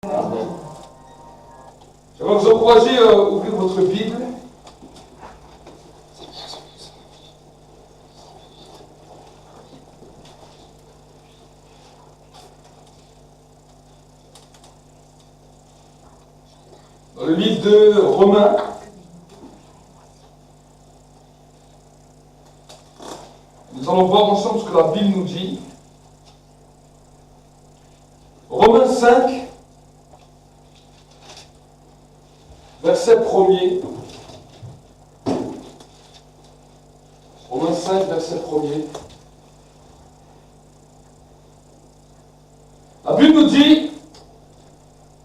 Je vais vous encourager à ouvrir votre Bible. Dans le livre de Romains. Nous allons voir ensemble ce que la Bible nous dit. Romains 5. Verset 1er. Romains 5, verset 1er. La Bible nous dit,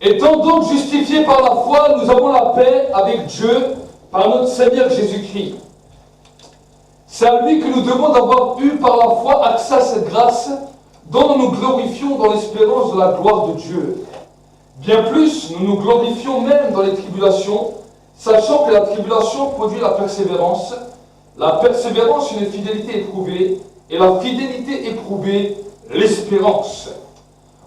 étant donc justifiés par la foi, nous avons la paix avec Dieu par notre Seigneur Jésus-Christ. C'est à lui que nous devons d'avoir eu par la foi accès à cette grâce dont nous nous glorifions dans l'espérance de la gloire de Dieu. Bien plus, nous nous glorifions même dans les tribulations, sachant que la tribulation produit la persévérance une fidélité éprouvée, et la fidélité éprouvée, l'espérance.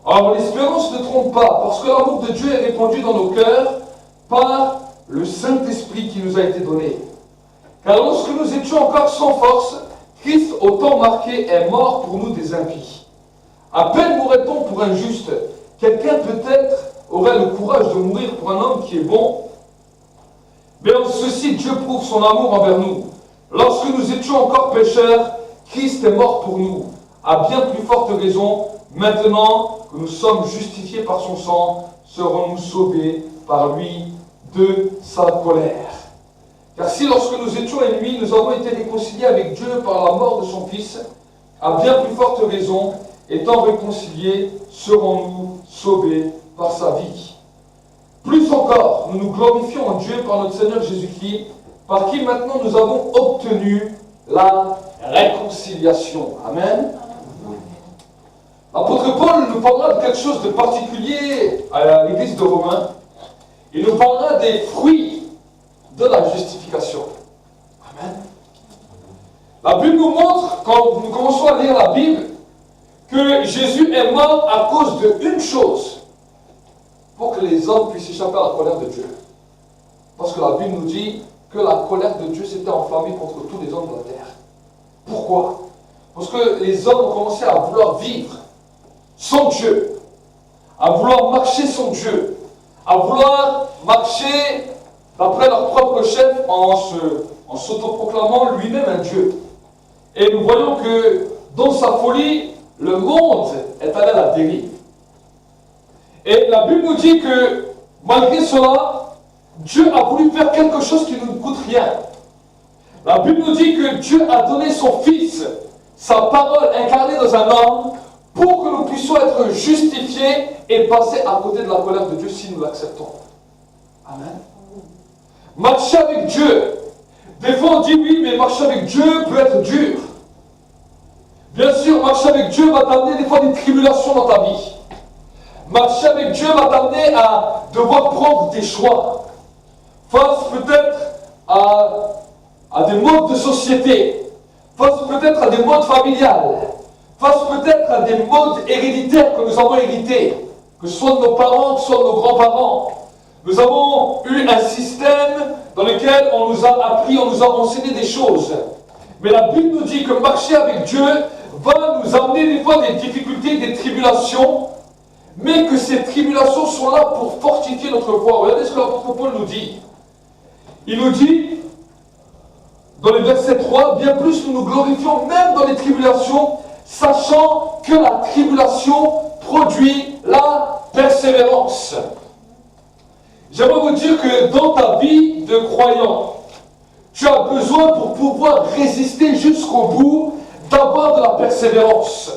Or, l'espérance ne trompe pas, parce que l'amour de Dieu est répandu dans nos cœurs par le Saint-Esprit qui nous a été donné. Car lorsque nous étions encore sans force, Christ, au temps marqué, est mort pour nous des impies. À peine mourrait-on pour un juste. Quelqu'un peut-être aurait le courage de mourir pour un homme qui est bon. Mais en ceci, Dieu prouve son amour envers nous. Lorsque nous étions encore pécheurs, Christ est mort pour nous. À bien plus forte raison, maintenant que nous sommes justifiés par son sang, serons-nous sauvés par lui de sa colère. Car si lorsque nous étions ennemis, nous avons été réconciliés avec Dieu par la mort de son Fils, à bien plus forte raison, étant réconciliés, serons-nous sauvés par sa vie. Plus encore, nous nous glorifions en Dieu par notre Seigneur Jésus-Christ, par qui maintenant nous avons obtenu la réconciliation. Amen. L'apôtre Paul nous parlera de quelque chose de particulier à l'église de Romains. Il nous parlera des fruits de la justification. Amen. La Bible nous montre, quand nous commençons à lire la Bible, que Jésus est mort à cause d'une chose, pour que les hommes puissent échapper à la colère de Dieu. Parce que la Bible nous dit que la colère de Dieu s'était enflammée contre tous les hommes de la terre. Pourquoi? Parce que les hommes ont commencé à vouloir vivre sans Dieu, à vouloir marcher sans Dieu, à vouloir marcher d'après leur propre chef en s'autoproclamant lui-même un Dieu. Et nous voyons que dans sa folie, le monde est allé à la dérive. Et la Bible nous dit que malgré cela, Dieu a voulu faire quelque chose qui ne nous coûte rien. La Bible nous dit que Dieu a donné son Fils, sa parole incarnée dans un homme, pour que nous puissions être justifiés et passer à côté de la colère de Dieu si nous l'acceptons. Amen. Marcher avec Dieu. Des fois on dit oui, mais marcher avec Dieu peut être dur. Bien sûr, marcher avec Dieu va t'amener des fois des tribulations dans ta vie. Marcher avec Dieu va t'amener à devoir prendre des choix. Face peut-être à des modes de société. Face peut-être à des modes familiales. Face peut-être à des modes héréditaires que nous avons hérités. Que ce soit de nos parents, que ce soit de nos grands-parents. Nous avons eu un système dans lequel on nous a appris, on nous a enseigné des choses. Mais la Bible nous dit que marcher avec Dieu va nous amener des fois des difficultés, des tribulations, mais que ces tribulations sont là pour fortifier notre foi. Regardez ce que l'apôtre Paul nous dit. Il nous dit, dans le verset 3, bien plus nous nous glorifions même dans les tribulations, sachant que la tribulation produit la persévérance. J'aimerais vous dire que dans ta vie de croyant, tu as besoin pour pouvoir résister jusqu'au bout d'avoir de la persévérance.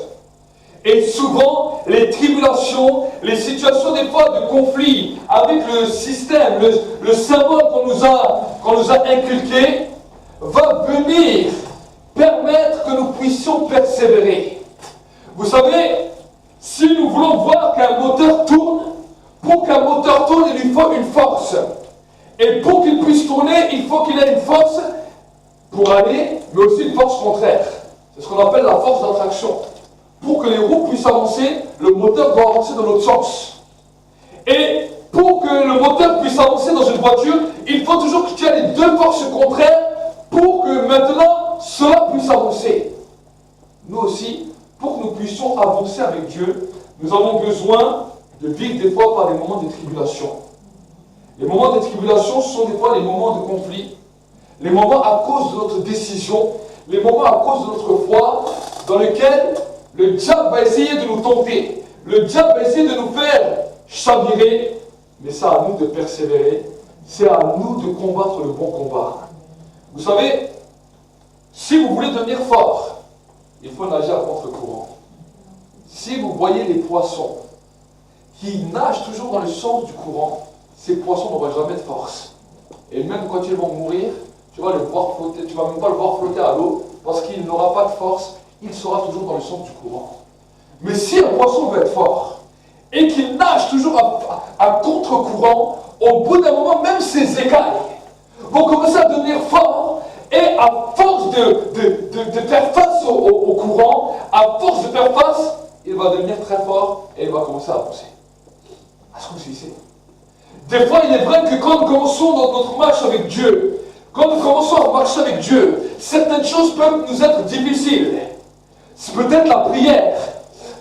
Et souvent, les tribulations, les situations des fois de conflit avec le système, le symbole qu'on nous a inculqué, va venir permettre que nous puissions persévérer. Vous savez, si nous voulons voir qu'un moteur tourne, pour qu'un moteur tourne, il lui faut une force. Et pour qu'il puisse tourner, il faut qu'il ait une force pour aller, mais aussi une force contraire. C'est ce qu'on appelle la force d'attraction. Pour que les roues puissent avancer, le moteur doit avancer dans l'autre sens. Et pour que le moteur puisse avancer dans une voiture, il faut toujours que tu aies les deux forces contraires pour que maintenant cela puisse avancer. Nous aussi, pour que nous puissions avancer avec Dieu, nous avons besoin de vivre des fois par des moments de tribulation. Les moments de tribulation sont des fois les moments de conflit, les moments à cause de notre décision, les moments à cause de notre foi, dans lesquels le diable va essayer de nous tenter, le diable va essayer de nous faire chavirer, mais c'est à nous de persévérer, c'est à nous de combattre le bon combat. Vous savez, si vous voulez devenir fort, il faut nager à contre-courant. Si vous voyez les poissons qui nagent toujours dans le sens du courant, ces poissons n'auront jamais de force. Et même quand ils vont mourir, tu vas le voir flotter, tu ne vas même pas le voir flotter à l'eau, parce qu'il n'aura pas de force, il sera toujours dans le sens du courant. Mais si un poisson veut être fort, et qu'il nage toujours à contre-courant, au bout d'un moment, même ses écailles vont commencer à devenir forts, et à force de faire face au courant, à force de faire face, il va devenir très fort, et il va commencer à avancer. Est-ce que vous savez? Des fois, il est vrai que quand nous commençons dans notre marche avec Dieu, quand nous commençons à marcher avec Dieu, certaines choses peuvent nous être difficiles. C'est peut-être la prière,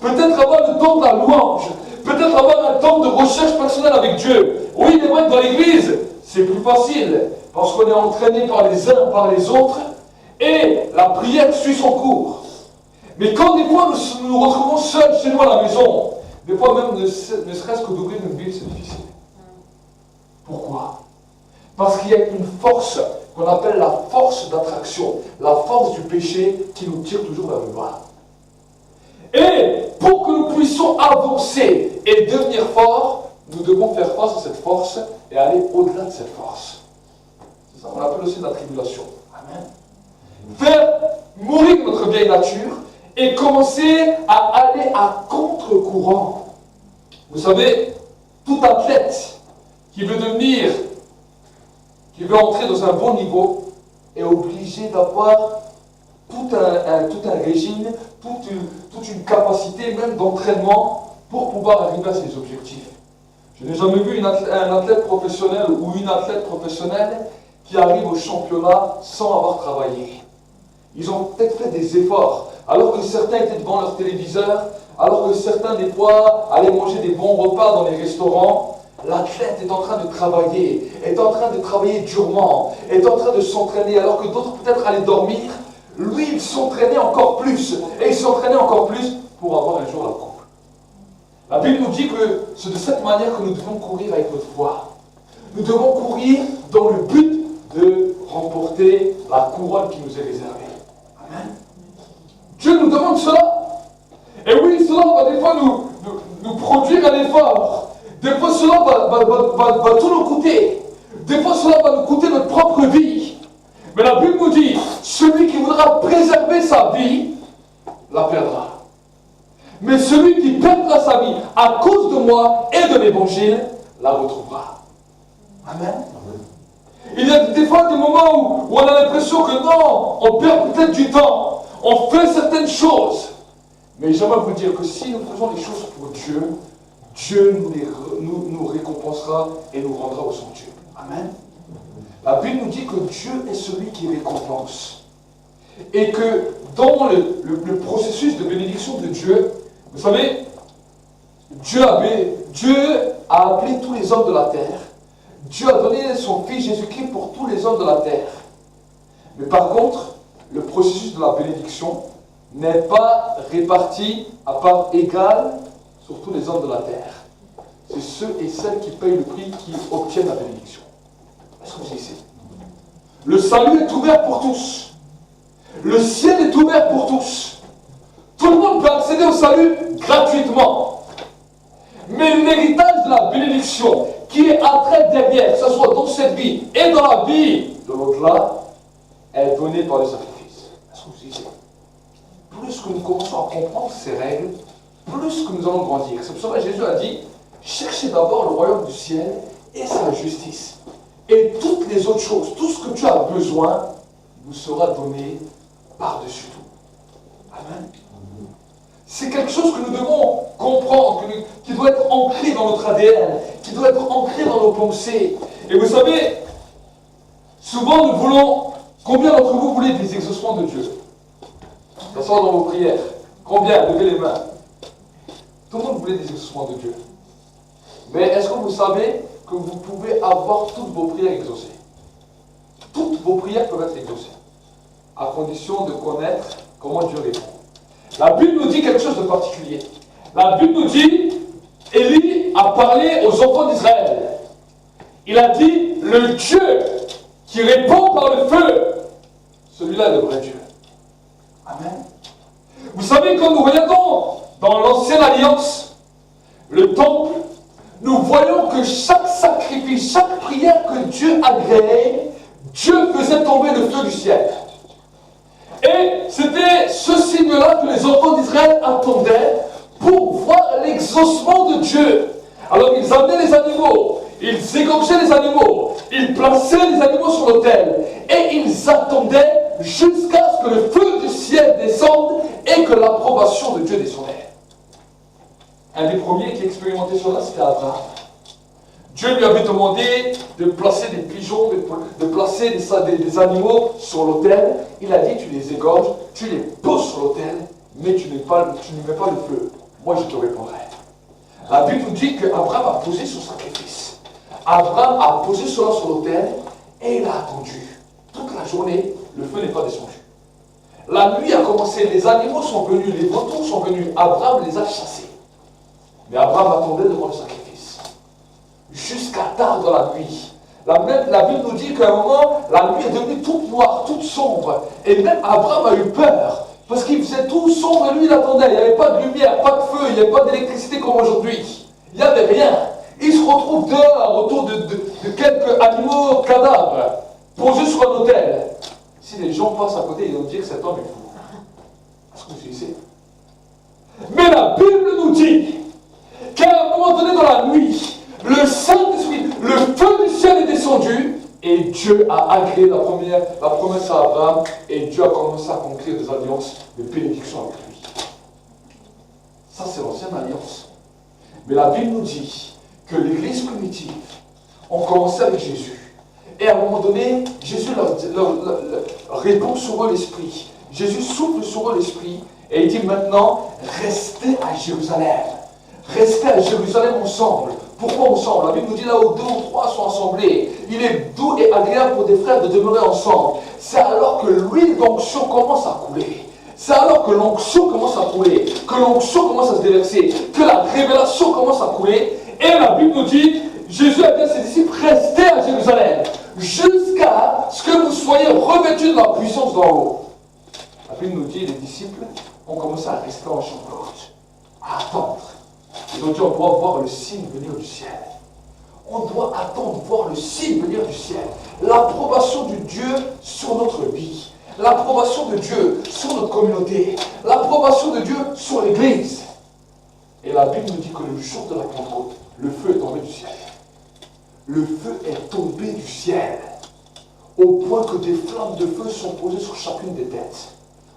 peut-être avoir le temps de la louange, peut-être avoir un temps de recherche personnelle avec Dieu. Oui, il est vrai que dans l'église, c'est plus facile, parce qu'on est entraîné par les uns, par les autres, et la prière suit son cours. Mais quand des fois nous nous retrouvons seuls chez nous à la maison, des fois même ne serait-ce que d'ouvrir une Bible, c'est difficile. Pourquoi? Parce qu'il y a une force qu'on appelle la force d'attraction, la force du péché qui nous tire toujours vers le bas. Et pour que nous puissions avancer et devenir forts, nous devons faire face à cette force et aller au-delà de cette force. C'est ça qu'on appelle aussi la tribulation. Amen. Faire mourir notre vieille nature et commencer à aller à contre-courant. Vous savez, tout athlète qui veut entrer dans un bon niveau est obligé d'avoir tout un régime, toute une capacité même d'entraînement pour pouvoir arriver à ses objectifs. Je n'ai jamais vu un athlète professionnel ou une athlète professionnelle qui arrive au championnat sans avoir travaillé. Ils ont peut-être fait des efforts, alors que certains étaient devant leur téléviseur, alors que certains des fois allaient manger des bons repas dans les restaurants. L'athlète est en train de travailler, est en train de travailler durement, est en train de s'entraîner, alors que d'autres peut-être allaient dormir. Lui, il s'entraînait encore plus, et il s'entraînait encore plus pour avoir un jour la coupe. La Bible nous dit que c'est de cette manière que nous devons courir avec notre foi. Nous devons courir dans le but de remporter la couronne qui nous est réservée. Amen. Dieu nous demande cela. Et oui, cela va des fois nous produire un effort. Des fois, cela va tout nous coûter. Des fois, cela va nous coûter notre propre vie. Mais la Bible nous dit, celui qui voudra préserver sa vie, la perdra. Mais celui qui perdra sa vie à cause de moi et de l'évangile, la retrouvera. Amen. Il y a des fois des moments où on a l'impression que non, on perd peut-être du temps, on fait certaines choses. Mais j'aimerais vous dire que si nous faisons les choses pour Dieu, Dieu nous récompensera et nous rendra au sanctuaire. Amen. La Bible nous dit que Dieu est celui qui récompense. Et que dans le processus de bénédiction de Dieu, vous savez, Dieu a appelé tous les hommes de la terre. Dieu a donné son Fils Jésus-Christ pour tous les hommes de la terre. Mais par contre, le processus de la bénédiction n'est pas réparti à part égale sur tous les hommes de la terre. C'est ceux et celles qui payent le prix qui obtiennent la bénédiction. Est-ce que vous savez? Le salut est ouvert pour tous. Le ciel est ouvert pour tous. Tout le monde peut accéder au salut gratuitement. Mais l'héritage de la bénédiction qui est après derrière, que ce soit dans cette vie et dans la vie de l'au-delà, est donné par le sacrifice. Est-ce que vous savez? Plus que nous commençons à comprendre ces règles, plus que nous allons grandir. C'est pour ça que Jésus a dit, cherchez d'abord le royaume du ciel et sa justice. Et toutes les autres choses, tout ce que tu as besoin, vous sera donné par-dessus tout. Amen. C'est quelque chose que nous devons comprendre, qui doit être ancré dans notre ADN, qui doit être ancré dans nos pensées. Et vous savez, souvent nous voulons, combien d'entre vous voulez des exaucements de Dieu? Ça sort dans vos prières. Combien? Levez les mains. Tout le monde voulait des exaucements de Dieu. Mais est-ce que vous savez que vous pouvez avoir toutes vos prières exaucées? Toutes vos prières peuvent être exaucées, à condition de connaître comment Dieu répond. La Bible nous dit quelque chose de particulier. La Bible nous dit, Élie a parlé aux enfants d'Israël. Il a dit, le Dieu qui répond par le feu, celui-là est le vrai Dieu. Amen. Vous savez, quand nous regardons dans l'ancienne alliance, le temple, nous voyons que chaque sacrifice, chaque prière que Dieu agréait, Dieu faisait tomber le feu du ciel. Et c'était ce signe-là que les enfants d'Israël attendaient pour voir l'exaucement de Dieu. Alors ils amenaient les animaux, ils égorgeaient les animaux, ils plaçaient les animaux sur l'autel et ils attendaient jusqu'à ce que le feu du ciel descende et que l'approbation de Dieu descendait. Un des premiers qui expérimentait cela, c'était Abraham. Dieu lui avait demandé de placer des pigeons, de placer des animaux sur l'autel. Il a dit, tu les égorges, tu les poses sur l'autel, mais tu ne mets pas le feu. Moi, je te répondrai. La Bible nous dit qu'Abraham a posé son sacrifice. Abraham a posé cela sur l'autel et il a attendu. Toute la journée, le feu n'est pas descendu. La nuit a commencé, les animaux sont venus, les vautours sont venus. Abraham les a chassés. Mais Abraham attendait devant le sacrifice. Jusqu'à tard dans la nuit. La Bible nous dit qu'à un moment, la nuit est devenue toute noire, toute sombre. Et même Abraham a eu peur. Parce qu'il faisait tout sombre et lui il attendait. Il n'y avait pas de lumière, pas de feu, il n'y avait pas d'électricité comme aujourd'hui. Il n'y avait rien. Il se retrouve dehors autour de quelques animaux cadavres posés sur un autel. Si les gens passent à côté, ils vont dire que cet homme est fou. Est-ce que vous suivez? Mais la Bible nous dit qu'à un moment donné dans la nuit, le Saint-Esprit, le feu du ciel est descendu et Dieu a agréé la promesse à Abraham et Dieu a commencé à conclure des alliances de bénédiction avec lui. Ça, c'est l'ancienne alliance. Mais la Bible nous dit que l'Église primitive ont commencé avec Jésus. Et à un moment donné, Jésus leur répand sur eux l'Esprit. Jésus souffle sur eux l'Esprit et il dit maintenant, restez à Jérusalem. Restez à Jérusalem ensemble. Pourquoi ensemble? La Bible nous dit là où 2 ou 3 sont assemblés, il est doux et agréable pour des frères de demeurer ensemble. C'est alors que l'huile d'onction commence à couler. C'est alors que l'onction commence à couler, que l'onction commence à se déverser, que la révélation commence à couler. Et la Bible nous dit, Jésus a dit à ses disciples, restez à Jérusalem, jusqu'à ce que vous soyez revêtus de la puissance d'en haut. La Bible nous dit, les disciples ont commencé à rester en chambre haute, à attendre. Ils ont dit, on doit voir le signe venir du ciel. On doit attendre voir le signe venir du ciel. L'approbation de Dieu sur notre vie. L'approbation de Dieu sur notre communauté. L'approbation de Dieu sur l'Église. Et la Bible nous dit que le jour de la Pentecôte, le feu est tombé du ciel. Le feu est tombé du ciel. Au point que des flammes de feu sont posées sur chacune des têtes.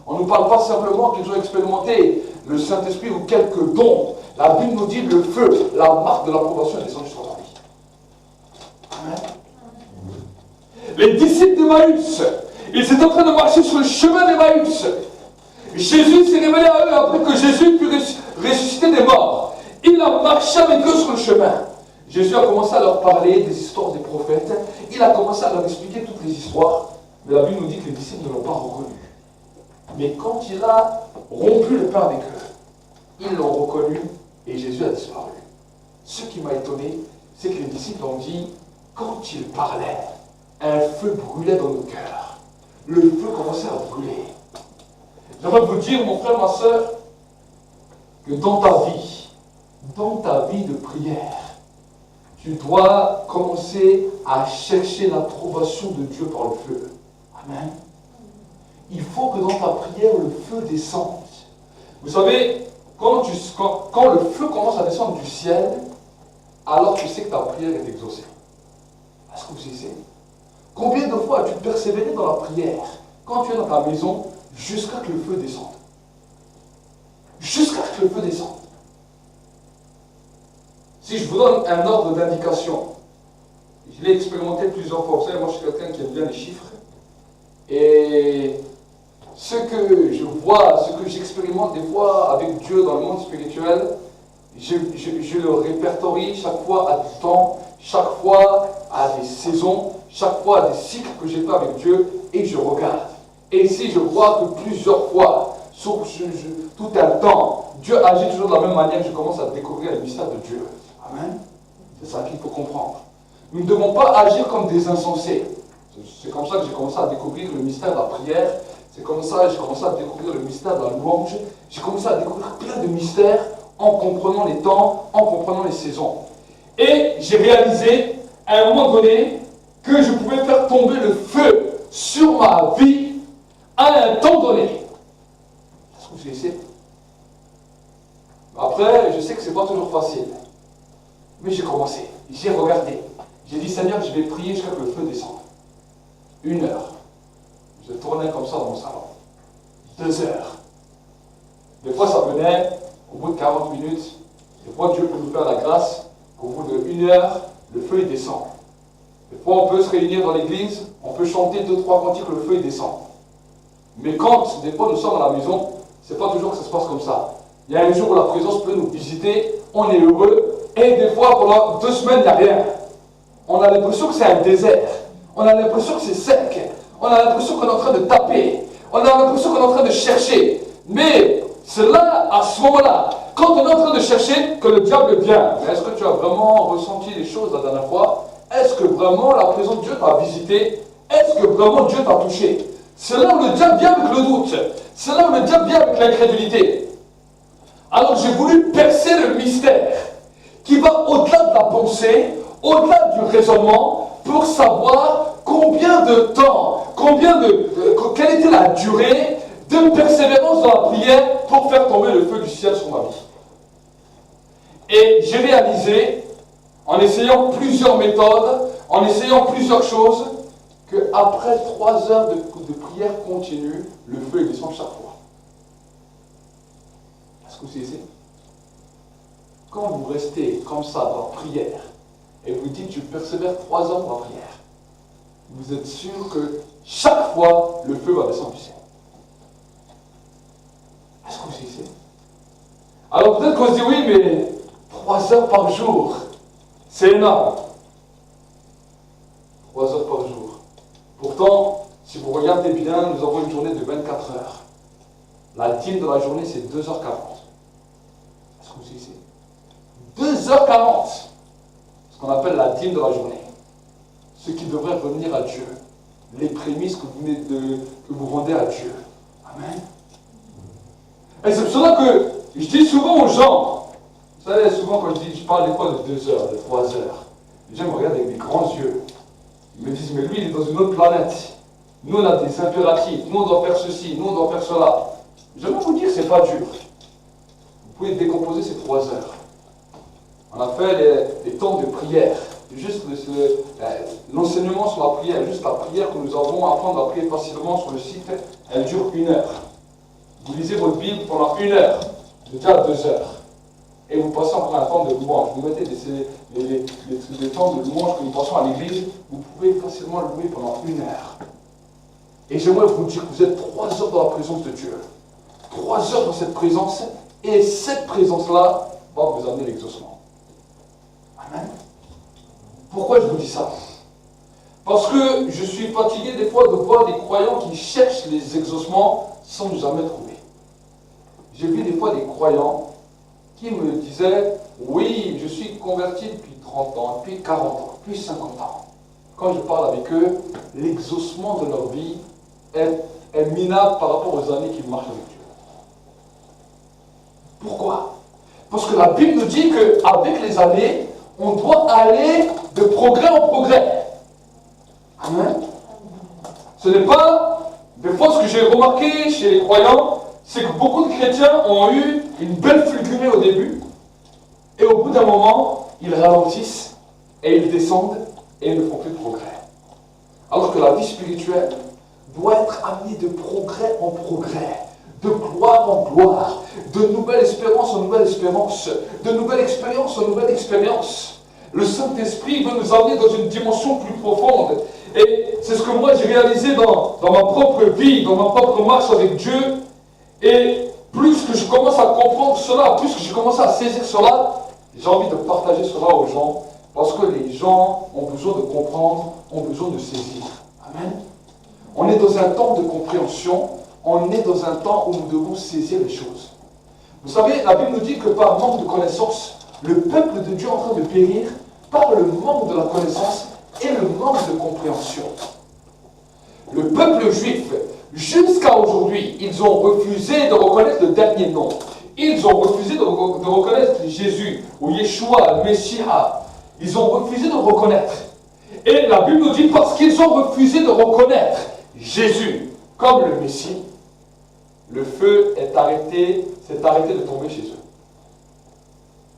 On ne nous parle pas simplement qu'ils ont expérimenté le Saint-Esprit ou quelques dons. La Bible nous dit le feu, la marque de l'approbation est descendue sur la vie. Amen. Les disciples d'Emmaüs, ils étaient en train de marcher sur le chemin d'Emmaüs. Jésus s'est révélé à eux après que Jésus put ressusciter des morts. Il a marché avec eux sur le chemin. Jésus a commencé à leur parler des histoires des prophètes. Il a commencé à leur expliquer toutes les histoires. Mais la Bible nous dit que les disciples ne l'ont pas reconnu. Mais quand il a rompu le pain avec eux, ils l'ont reconnu et Jésus a disparu. Ce qui m'a étonné, c'est que les disciples ont dit, quand il parlait, un feu brûlait dans nos cœurs. Le feu commençait à brûler. J'aimerais vous dire, mon frère, ma soeur, que dans ta vie de prière, tu dois commencer à chercher l'approbation de Dieu par le feu. Amen. Il faut que dans ta prière, le feu descende. Vous savez, quand le feu commence à descendre du ciel, alors tu sais que ta prière est exaucée. Est-ce que vous savez? Combien de fois as-tu persévéré dans la prière, quand tu es dans ta maison, jusqu'à ce que le feu descende? Jusqu'à que le feu descende. Si je vous donne un ordre d'indication, je l'ai expérimenté plusieurs fois. Vous savez, moi je suis quelqu'un qui aime bien les chiffres. Et ce que je vois, ce que j'expérimente des fois avec Dieu dans le monde spirituel, je le répertorie chaque fois à du temps, chaque fois à des saisons, chaque fois à des cycles que j'ai fait avec Dieu, et je regarde. Et si je vois que plusieurs fois, sur tout un temps, Dieu agit toujours de la même manière, je commence à découvrir le mystère de Dieu. Amen. C'est ça qu'il faut comprendre. Nous ne devons pas agir comme des insensés. C'est comme ça que j'ai commencé à découvrir le mystère de la prière. C'est comme ça que j'ai commencé à découvrir le mystère de la louange. J'ai commencé à découvrir plein de mystères en comprenant les temps, en comprenant les saisons. Et j'ai réalisé, à un moment donné, que je pouvais faire tomber le feu sur ma vie à un temps donné. Est-ce que vous essayez? Après, je sais que ce n'est pas toujours facile. Mais j'ai commencé. J'ai regardé. J'ai dit, Seigneur, je vais prier jusqu'à ce que le feu descende. 1 heure. Je tournais comme ça dans mon salon. 2 heures. Des fois, ça venait au bout de 40 minutes. Des fois, Dieu peut nous faire la grâce qu'au bout de 1 heure, le feu il descend. Des fois, on peut se réunir dans l'église, on peut chanter 2-3 cantiques, le feu il descend. Mais quand, des fois, nous sommes à la maison, c'est pas toujours que ça se passe comme ça. Il y a un jour où la présence peut nous visiter, on est heureux, et des fois, pendant 2 semaines, il n'y a rien. On a l'impression que c'est un désert. On a l'impression que c'est sec. On a l'impression qu'on est en train de taper. On a l'impression qu'on est en train de chercher. Mais c'est là, à ce moment-là, quand on est en train de chercher, que le diable vient. Mais est-ce que tu as vraiment ressenti les choses la dernière fois? Est-ce que vraiment la présence de Dieu t'a visité? Est-ce que vraiment Dieu t'a touché? C'est là où le diable vient avec le doute. C'est là où le diable vient avec l'incrédulité. Alors j'ai voulu percer le mystère qui va au-delà de la pensée, au-delà du raisonnement, pour savoir combien de temps, quelle était la durée de persévérance dans la prière pour faire tomber le feu du ciel sur ma vie. Et j'ai réalisé, en essayant plusieurs méthodes, en essayant plusieurs choses, qu'après 3 heures de prière continue, le feu descend chaque fois. Est-ce que vous savez? Quand vous restez comme ça dans la prière, et vous dites, je persévère 3 heures dans la prière, vous êtes sûr que chaque fois, le feu va descendre du ciel. Est-ce que vous savez? Alors peut-être qu'on se dit, oui, mais 3 heures par jour, c'est énorme. 3 heures par jour. Pourtant, si vous regardez bien, nous avons une journée de 24 heures. La dîme de la journée, c'est 2h40. Est-ce que vous savez? 2h40. Ce qu'on appelle la dîme de la journée. Ce qui devrait revenir à Dieu. Les prémices que vous rendez à Dieu. Amen. Et c'est pour cela que je dis souvent aux gens, vous savez, souvent quand je parle des fois de 2 heures, de 3 heures, les gens me regardent avec des grands yeux. Ils me disent, mais lui, il est dans une autre planète. Nous, on a des impératifs. Nous, on doit faire ceci. Nous, on doit faire cela. J'aimerais vous dire que ce n'est pas dur. Vous pouvez décomposer ces 3 heures. On a fait les temps de prière. Juste l'enseignement sur la prière. Juste la prière que nous avons à apprendre à prier facilement sur le site. Elle dure 1 heure. Vous lisez votre Bible pendant 1 heure. Déjà 2 heures. Et vous passez encore un temps de louange. Vous mettez les temps de louange que nous passons à l'église. Vous pouvez facilement louer pendant 1 heure. Et j'aimerais vous dire que vous êtes 3 heures dans la présence de Dieu. 3 heures dans cette présence. Et cette présence-là va vous amener l'exaucement. Amen. Pourquoi je vous dis ça? Parce que je suis fatigué des fois de voir des croyants qui cherchent les exaucements sans jamais trouver. J'ai vu des fois des croyants qui me disaient, oui, je suis converti depuis 30 ans, depuis 40 ans, depuis 50 ans. Quand je parle avec eux, l'exaucement de leur vie est minable par rapport aux années qu'ils marchent avec Dieu. Pourquoi? Parce que la Bible nous dit qu'avec les années, on doit aller de progrès en progrès. Amen. Ce n'est pas, des fois ce que j'ai remarqué chez les croyants, c'est que beaucoup de chrétiens ont eu une belle fulgurée au début, et au bout d'un moment, ils ralentissent, et ils descendent, et ils ne font plus de progrès. Alors que la vie spirituelle doit être amenée de progrès en progrès, de gloire en gloire, de nouvelle espérance en nouvelle espérance, de nouvelle expérience en nouvelle expérience. Le Saint-Esprit veut nous amener dans une dimension plus profonde. Et c'est ce que moi j'ai réalisé dans ma propre vie, dans ma propre marche avec Dieu. Et plus que je commence à comprendre cela, plus que je commence à saisir cela, j'ai envie de partager cela aux gens, parce que les gens ont besoin de comprendre, ont besoin de saisir. Amen. On est dans un temps de compréhension, on est dans un temps où nous devons saisir les choses. Vous savez, la Bible nous dit que par manque de connaissance, le peuple de Dieu est en train de périr par le manque de la connaissance et le manque de compréhension. Le peuple juif, jusqu'à aujourd'hui, ils ont refusé de reconnaître le dernier nom. Ils ont refusé de reconnaître Jésus, ou Yeshua, le Messie. Ils ont refusé de le reconnaître. Et la Bible nous dit, parce qu'ils ont refusé de reconnaître Jésus comme le Messie, le feu s'est arrêté de tomber chez eux.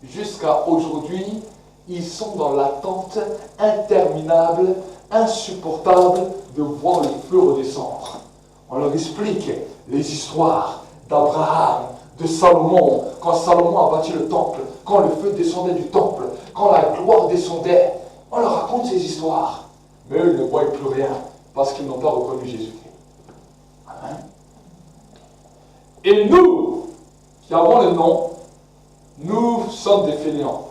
Jusqu'à aujourd'hui, ils sont dans l'attente interminable, insupportable de voir le feu redescendre. On leur explique les histoires d'Abraham, de Salomon, quand Salomon a bâti le temple, quand le feu descendait du temple, quand la gloire descendait. On leur raconte ces histoires. Mais eux ne voient plus rien parce qu'ils n'ont pas reconnu Jésus-Christ. Amen. Et nous, qui avons le nom, nous sommes des fainéants.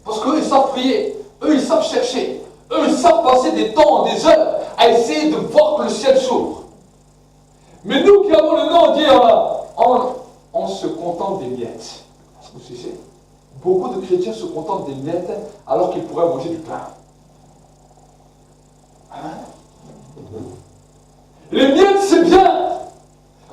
Parce qu'eux, ils savent prier, eux, ils savent chercher, eux, ils savent passer des temps, des heures à essayer de voir que le ciel s'ouvre. Mais nous qui avons le nom, on dit, on se contente des miettes. Vous savez, beaucoup de chrétiens se contentent des miettes alors qu'ils pourraient manger du pain. Hein? Les miettes, c'est bien.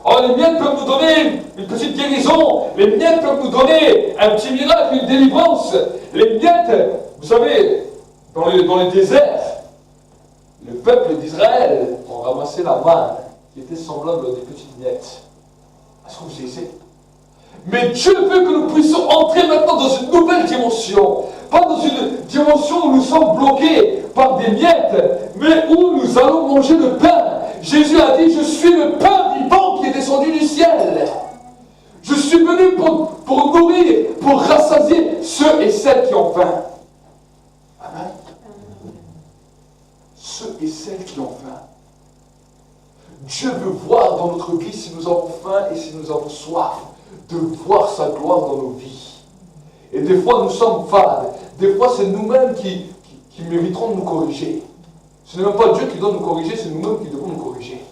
Oh, les miettes peuvent nous donner une petite guérison. Les miettes peuvent nous donner un petit miracle, une délivrance. Les miettes, vous savez, dans les déserts, le peuple d'Israël ont ramassé la manne qui était semblable à des petites miettes. Est-ce que vous savez? Mais Dieu veut que nous puissions entrer maintenant dans une nouvelle dimension. Pas dans une dimension où nous sommes bloqués par des miettes, mais où nous allons manger le pain. Jésus a dit, je suis le pain vivant qui est descendu du ciel. Je suis venu pour nourrir, pour rassasier ceux et celles qui ont faim. Amen. Ceux et celles qui ont faim. Dieu veut voir dans notre vie si nous avons faim et si nous avons soif, de voir sa gloire dans nos vies. Et des fois nous sommes fades, des fois c'est nous-mêmes qui mériterons de nous corriger. Ce n'est même pas Dieu qui doit nous corriger, c'est nous-mêmes qui devons nous corriger.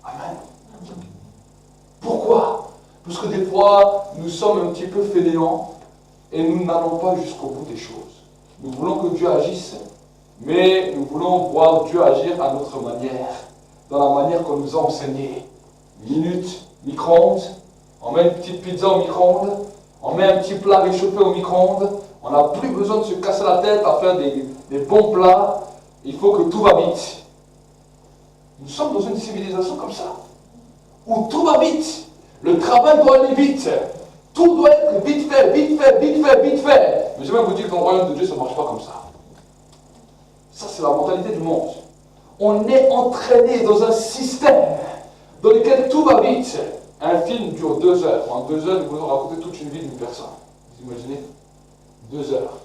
Amen. Pourquoi? Parce que des fois nous sommes un petit peu fainéants et nous n'allons pas jusqu'au bout des choses. Nous voulons que Dieu agisse, mais nous voulons voir Dieu agir à notre manière, dans la manière qu'on nous a enseigné. Minute, micro-ondes, on met une petite pizza au micro-ondes, on met un petit plat réchauffé au micro-ondes, on n'a plus besoin de se casser la tête à faire des bons plats, il faut que tout va vite. Nous sommes dans une civilisation comme ça, où tout va vite, le travail doit aller vite, tout doit être vite fait, vite fait, vite fait, vite fait. Mais je vais vous dire que dans le royaume de Dieu, ça ne marche pas comme ça. Ça, c'est la mentalité du monde. On est entraîné dans un système dans lequel tout va vite. Un film dure 2 heures. En 2 heures, ils vont nous raconter toute une vie d'une personne. Vous imaginez? 2 heures.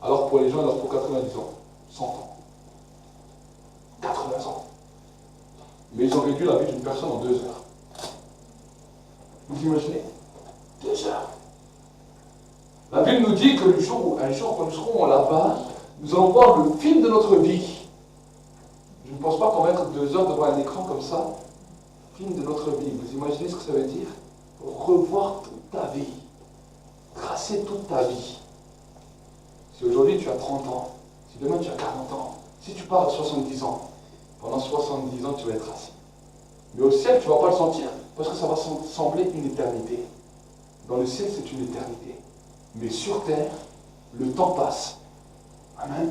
Alors pour les gens, il leur faut 90 ans, 100 ans, 80 ans. Mais ils ont réduit la vie d'une personne en 2 heures. Vous imaginez? 2 heures. La Bible nous dit que un jour, quand nous serons là-bas, nous allons voir le film de notre vie. Je ne pense pas qu'on va être 2 heures devant un écran comme ça. Film de notre vie. Vous imaginez ce que ça veut dire? Revoir toute ta vie. Tracer toute ta vie. Si aujourd'hui tu as 30 ans, si demain tu as 40 ans, si tu pars à 70 ans, pendant 70 ans tu vas être assis. Mais au ciel, tu ne vas pas le sentir parce que ça va sembler une éternité. Dans le ciel, c'est une éternité. Mais sur terre, le temps passe. Amen.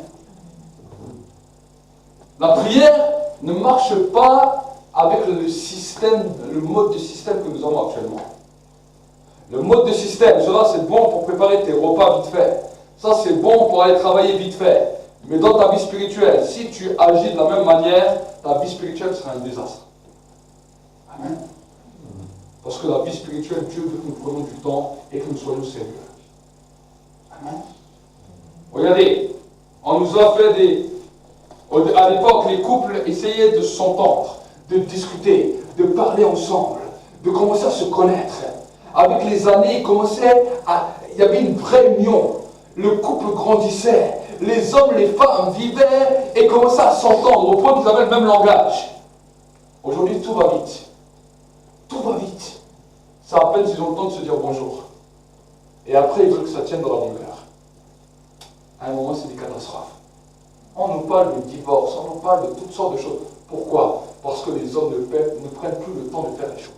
La prière ne marche pas avec le système, le mode de système que nous avons actuellement. Le mode de système, cela c'est bon pour préparer tes repas vite fait. Ça c'est bon pour aller travailler vite fait. Mais dans ta vie spirituelle, si tu agis de la même manière, ta vie spirituelle sera un désastre. Amen. Parce que la vie spirituelle, Dieu veut que nous prenions du temps et que nous soyons sérieux. Amen. Regardez, on nous a fait à l'époque, les couples essayaient de s'entendre, de discuter, de parler ensemble, de commencer à se connaître. Avec les années, il y avait une vraie union. Le couple grandissait. Les hommes, les femmes vivaient et commençaient à s'entendre au point qu'ils avaient le même langage. Aujourd'hui, tout va vite. Tout va vite. C'est à peine s'ils ont le temps de se dire bonjour. Et après, ils veulent que ça tienne dans la longueur. À un moment, c'est des catastrophes. On nous parle de divorce, on nous parle de toutes sortes de choses. Pourquoi? Parce que les hommes ne prennent plus le temps de faire les choses.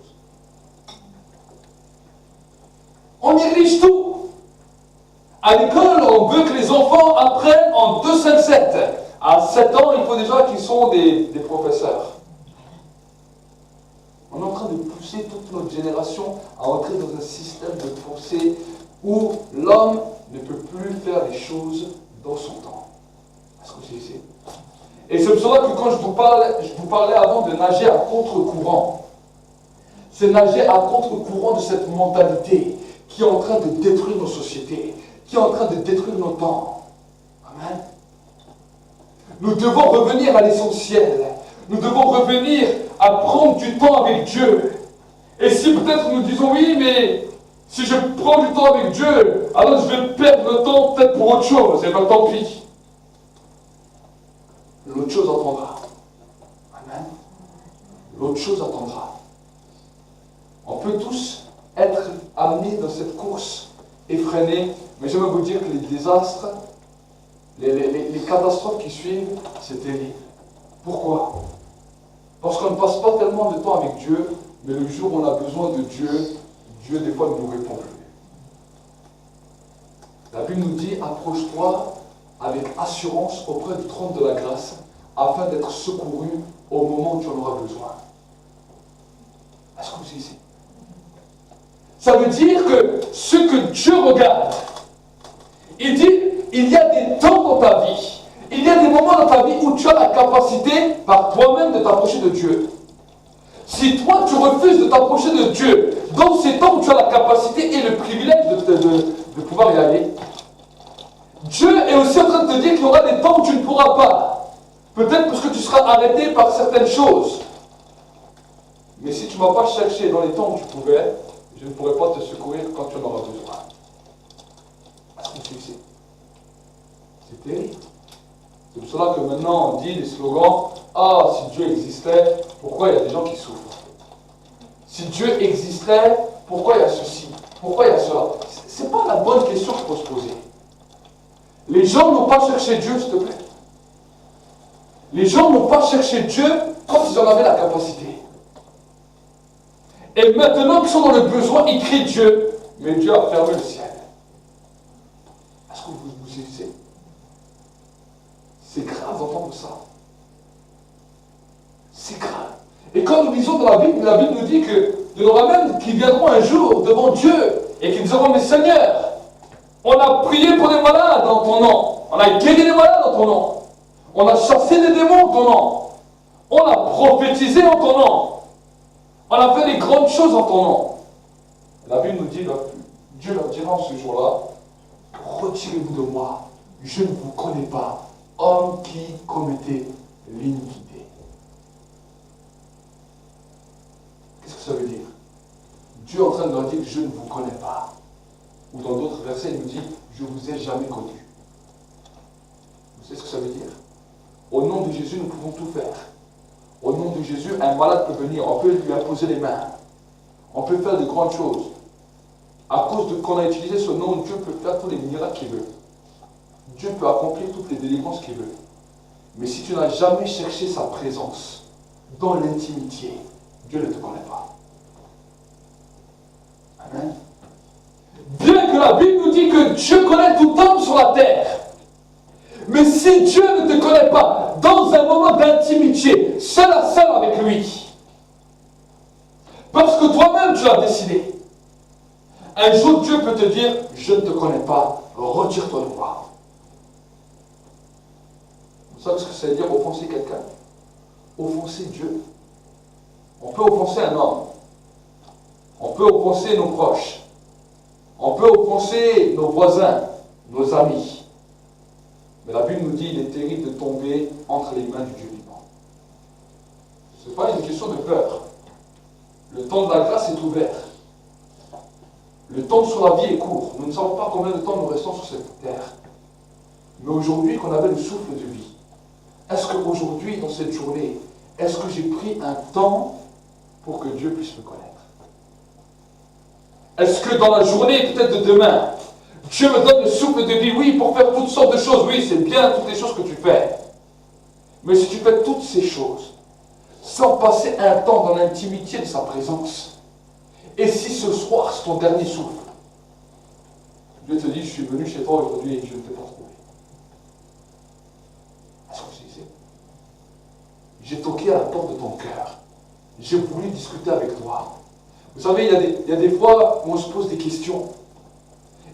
On néglige tout. À l'école, on veut que les enfants apprennent en 2-5-7. À 7 ans, il faut déjà qu'ils soient des professeurs. On est en train de pousser toute notre génération à entrer dans un système de pensée où l'homme ne peut plus faire les choses dans son temps. Est-ce que vous savez? Et c'est pour cela que quand je vous parlais avant de nager à contre-courant, c'est nager à contre-courant de cette mentalité qui est en train de détruire nos sociétés, qui est en train de détruire nos temps. Amen. Nous devons revenir à l'essentiel. Nous devons revenir à prendre du temps avec Dieu. Et si peut-être nous disons oui, mais si je prends du temps avec Dieu, alors je vais perdre le temps peut-être pour autre chose. Et bien tant pis. L'autre chose attendra. Amen. L'autre chose attendra. On peut tous être amenés dans cette course effrénée, mais j'aimerais vous dire que les désastres, les catastrophes qui suivent, c'est terrible. Pourquoi? Parce qu'on ne passe pas tellement de temps avec Dieu, mais le jour où on a besoin de Dieu, Dieu des fois ne nous répond plus. La Bible nous dit, approche-toi avec assurance auprès du trône de la grâce, afin d'être secouru au moment où tu en auras besoin. Est-ce que vous savez ici? Ça veut dire que ce que Dieu regarde, il dit, il y a des temps dans ta vie, il y a des moments dans ta vie où tu as la capacité par toi-même de t'approcher de Dieu. Si toi tu refuses de t'approcher de Dieu, dans ces temps où tu as la capacité et le privilège de pouvoir y aller, Dieu est aussi en train de te dire qu'il y aura des temps où tu ne pourras pas. Peut-être parce que tu seras arrêté par certaines choses. Mais si tu ne m'as pas cherché dans les temps où tu pouvais, je ne pourrai pas te secourir quand tu en auras besoin. C'est terrible. C'est pour cela que maintenant on dit les slogans, ah, si Dieu existait, pourquoi il y a des gens qui souffrent? Si Dieu existait, pourquoi il y a ceci? Pourquoi il y a cela? Ce n'est pas la bonne question qu'il faut se poser. Les gens n'ont pas cherché Dieu, s'il te plaît. Les gens n'ont pas cherché Dieu quand ils en avaient la capacité. Et maintenant qu'ils sont dans le besoin, ils crient Dieu, mais Dieu a fermé le ciel. Est-ce que vous saisissez? C'est grave d'entendre ça. C'est grave. Et quand nous lisons dans la Bible nous dit que il y en aura même qui viendront un jour devant Dieu et qui nous diront, mais Seigneur, on a prié pour des malades en ton nom, on a guéri des malades en ton nom, on a chassé des démons en ton nom, on a prophétisé en ton nom, on a fait des grandes choses en ton nom. La Bible nous dit, Dieu leur dira en ce jour-là, retirez-vous de moi, je ne vous connais pas, homme qui commettait l'iniquité. Qu'est-ce que ça veut dire? Dieu est en train de leur dire, je ne vous connais pas. Ou dans d'autres versets, il nous dit, je ne vous ai jamais connu. Vous savez ce que ça veut dire? Au nom de Jésus, nous pouvons tout faire. Au nom de Jésus, un malade peut venir, on peut lui imposer les mains. On peut faire de grandes choses. À cause de qu'on a utilisé ce nom, Dieu peut faire tous les miracles qu'il veut. Dieu peut accomplir toutes les délivrances qu'il veut. Mais si tu n'as jamais cherché sa présence dans l'intimité, Dieu ne te connaît pas. Amen. Bien que la Bible nous dit que Dieu connaît tout homme sur la terre. Mais si Dieu ne te connaît pas dans un moment d'intimité, seul à seul avec lui, parce que toi-même tu l'as décidé, un jour Dieu peut te dire, je ne te connais pas, retire-toi de moi. Vous savez ce que ça veut dire offenser quelqu'un? Offenser Dieu. On peut offenser un homme. On peut offenser nos proches. On peut offenser nos voisins, nos amis. Mais la Bible nous dit qu'il est terrible de tomber entre les mains du Dieu vivant. Ce n'est pas une question de peur. Le temps de la grâce est ouvert. Le temps sur la vie est court. Nous ne savons pas combien de temps nous restons sur cette terre. Mais aujourd'hui, qu'on avait le souffle de vie, est-ce qu'aujourd'hui, dans cette journée, est-ce que j'ai pris un temps pour que Dieu puisse me connaître? Est-ce que dans la journée, peut-être de demain, Dieu me donne le souffle de vie, oui, pour faire toutes sortes de choses. Oui, c'est bien toutes les choses que tu fais. Mais si tu fais toutes ces choses, sans passer un temps dans l'intimité de sa présence, et si ce soir c'est ton dernier souffle, Dieu te dit, je suis venu chez toi aujourd'hui et je ne t'ai pas trouvé. Est-ce que vous savez? J'ai toqué à la porte de ton cœur. J'ai voulu discuter avec toi. Vous savez, il y a des fois où on se pose des questions.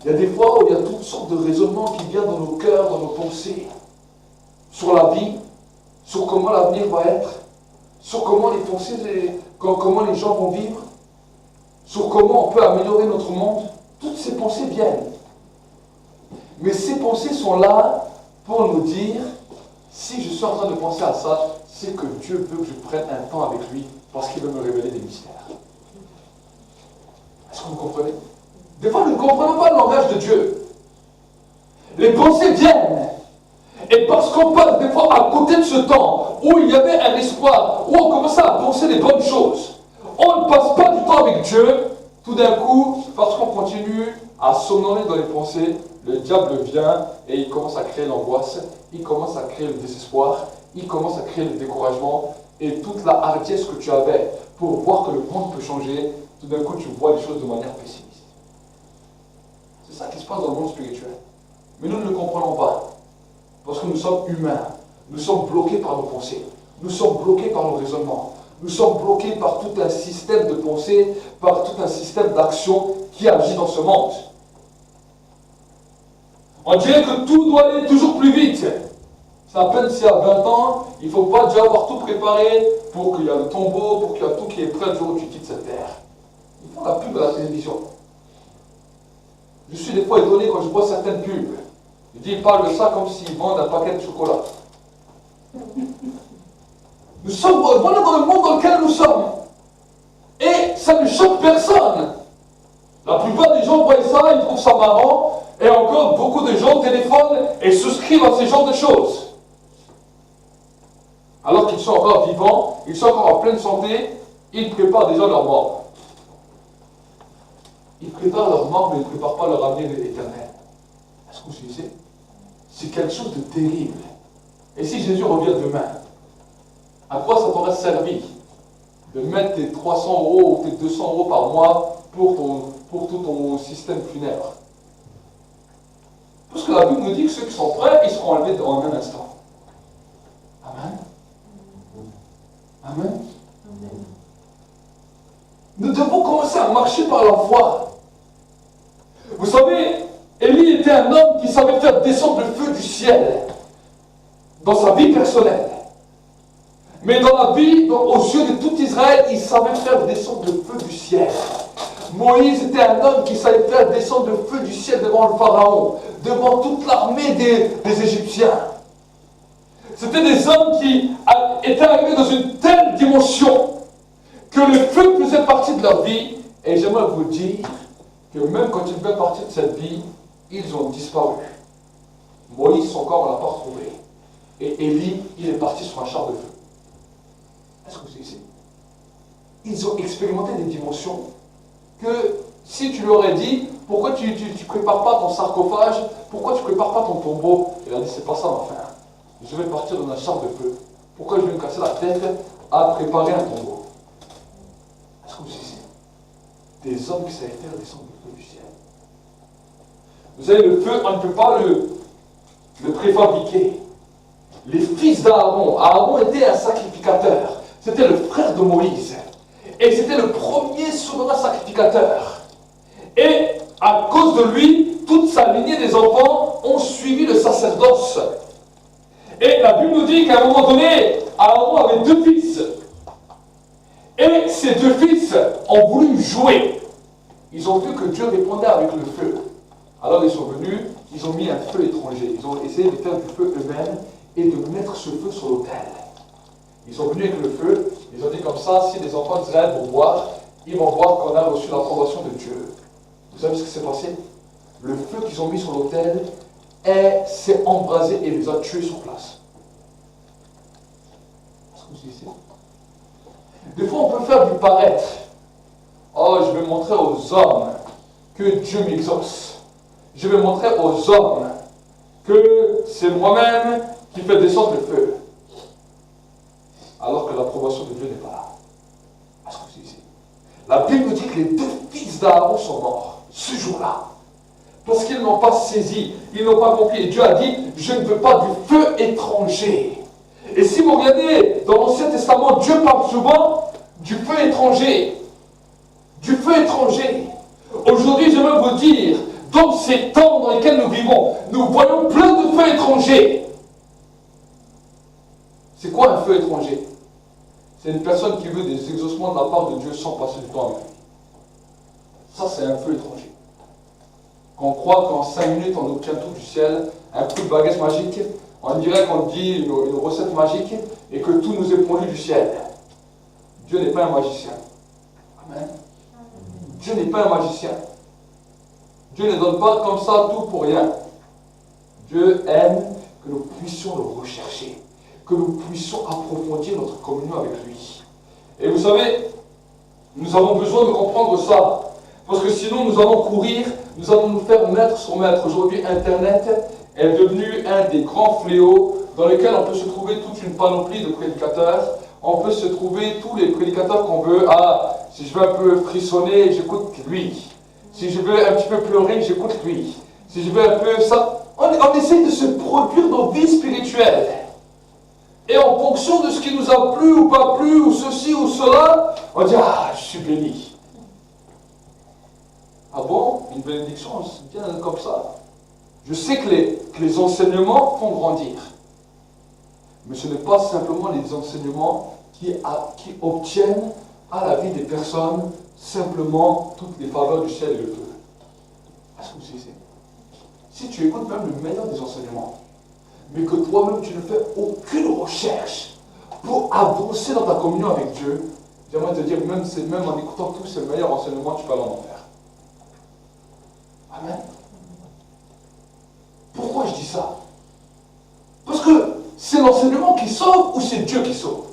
Il y a des fois où il y a toutes sortes de raisonnements qui viennent dans nos cœurs, dans nos pensées, sur la vie, sur comment l'avenir va être, sur comment les pensées, comment les gens vont vivre, sur comment on peut améliorer notre monde. Toutes ces pensées viennent. Mais ces pensées sont là pour nous dire, si je suis en train de penser à ça, c'est que Dieu veut que je prenne un temps avec lui parce qu'il veut me révéler des mystères. Est-ce que vous comprenez? Des fois, nous ne comprenons pas le langage de Dieu. Les pensées viennent. Et parce qu'on passe des fois à côté de ce temps où il y avait un espoir, où on commençait à penser des bonnes choses, on ne passe pas du temps avec Dieu, tout d'un coup, parce qu'on continue à somnoler dans les pensées, le diable vient et il commence à créer l'angoisse, il commence à créer le désespoir, il commence à créer le découragement, et toute la hardiesse que tu avais pour voir que le monde peut changer, tout d'un coup, tu vois les choses de manière pessimiste. C'est ça qui se passe dans le monde spirituel. Mais nous ne le comprenons pas. Parce que nous sommes humains. Nous sommes bloqués par nos pensées. Nous sommes bloqués par nos raisonnements. Nous sommes bloqués par tout un système de pensée, par tout un système d'action qui agit dans ce monde. On dirait que tout doit aller toujours plus vite. C'est à peine si à 20 ans, il ne faut pas déjà avoir tout préparé pour qu'il y ait le tombeau, pour qu'il y ait tout qui est prêt le jour où tu quittes cette terre. Ils font la pub à la télévision. Je suis des fois étonné quand je vois certaines pubs. Ils parlent de ça comme s'ils vendent un paquet de chocolat. Nous sommes, voilà dans le monde dans lequel nous sommes. Et ça ne choque personne. La plupart des gens voient ça, ils trouvent ça marrant. Et encore, beaucoup de gens téléphonent et souscrivent à ces genres de choses. Alors qu'ils sont encore vivants, ils sont encore en pleine santé, ils préparent déjà leur mort. Ils préparent leur mort, mais ils ne préparent pas leur avenir éternel. Est-ce que vous suivez? C'est quelque chose de terrible. Et si Jésus revient demain, à quoi ça t'aurait servi de mettre tes 300 € ou tes 200 € par mois pour tout ton système funèbre? Parce que la Bible nous dit que ceux qui sont prêts, ils seront enlevés en un instant. Amen. Amen. Nous devons commencer à marcher par la foi. Vous savez, Élie était un homme qui savait faire descendre le feu du ciel dans sa vie personnelle. Mais dans la vie, aux yeux de tout Israël, il savait faire descendre le feu du ciel. Moïse était un homme qui savait faire descendre le feu du ciel devant le Pharaon, devant toute l'armée des Égyptiens. C'était des hommes qui étaient arrivés dans une telle dimension que le feu faisait partie de leur vie. Et j'aimerais vous dire que même quand ils faisaient partie de cette vie, ils ont disparu. Moïse, son corps, on ne l'a pas retrouvé. Et Élie, il est parti sur un char de feu. Est-ce que vous savez? Ils ont expérimenté des dimensions que si tu leur aurais dit, pourquoi tu ne prépares pas ton sarcophage, pourquoi tu ne prépares pas ton tombeau, il a dit, c'est pas ça ma fin. Je vais partir dans un char de feu. Pourquoi je vais me casser la tête à préparer un tombeau? Est-ce que vous savez? Des hommes qui savaient faire descendre le feu du ciel. Vous savez, le feu, on ne peut pas le préfabriquer. Les fils d'Aaron, Aaron était un sacrificateur. C'était le frère de Moïse. Et c'était le premier souverain sacrificateur. Et à cause de lui, toute sa lignée des enfants ont suivi le sacerdoce. Et la Bible nous dit qu'à un moment donné, Aaron avait 2 fils. Et ces 2 fils fils ont voulu jouer. Ils ont vu que Dieu répondait avec le feu. Alors ils sont venus, ils ont mis un feu étranger. Ils ont essayé de faire du feu eux-mêmes et de mettre ce feu sur l'autel. Ils sont venus avec le feu, ils ont dit comme ça, si les enfants d'Israël vont voir, ils vont voir qu'on a reçu l'approbation de Dieu. Vous savez ce qui s'est passé? Le feu qu'ils ont mis sur l'autel s'est embrasé et les a tués sur place. Est-ce que vous ici? Des fois, on peut faire du paraître. Oh, je vais montrer aux hommes que Dieu m'exauce. Je vais montrer aux hommes que c'est moi-même qui fais descendre le feu. Alors que l'approbation de Dieu n'est pas là. Est-ce que vous ici? La Bible dit que les 2 fils d'Aaron sont morts ce jour-là. Parce qu'ils n'ont pas saisi, ils n'ont pas compris. Et Dieu a dit, je ne veux pas du feu étranger. Et si vous regardez dans l'Ancien Testament, Dieu parle souvent du feu étranger. Du feu étranger. Aujourd'hui, je veux vous dire, dans ces temps dans lesquels nous vivons, nous voyons plein de feux étrangers. C'est quoi un feu étranger? C'est une personne qui veut des exaucements de la part de Dieu sans passer du temps avec lui. Ça, c'est un feu étranger. On croit qu'en 5 minutes, on obtient tout du ciel, un coup de baguette magique, on dirait qu'on dit une recette magique et que tout nous est pondu du ciel. Dieu n'est pas un magicien. Amen. Dieu n'est pas un magicien. Dieu ne donne pas comme ça tout pour rien. Dieu aime que nous puissions le rechercher, que nous puissions approfondir notre communion avec lui. Et vous savez, nous avons besoin de comprendre ça. Parce que sinon, nous allons courir, nous allons nous faire maître sur maître. Aujourd'hui, Internet est devenu un des grands fléaux dans lesquels on peut se trouver toute une panoplie de prédicateurs. On peut se trouver tous les prédicateurs qu'on veut. Ah, si je veux un peu frissonner, j'écoute lui. Si je veux un petit peu pleurer, j'écoute lui. Si je veux un peu ça... On essaie de se produire nos vies spirituelles. Et en fonction de ce qui nous a plu ou pas plu, ou ceci ou cela, on dit, ah, je suis béni. Ah bon? Une bénédiction, c'est bien comme ça. Je sais que les enseignements font grandir. Mais ce n'est pas simplement les enseignements qui obtiennent à la vie des personnes simplement toutes les faveurs du ciel et le feu. Est-ce que vous savez? Si tu écoutes même le meilleur des enseignements, mais que toi-même tu ne fais aucune recherche pour avancer dans ta communion avec Dieu, j'aimerais te dire, même en écoutant tous ces meilleurs enseignements, tu peux aller en enfer. Amen. Pourquoi je dis ça? Parce que c'est l'enseignement qui sauve ou c'est Dieu qui sauve?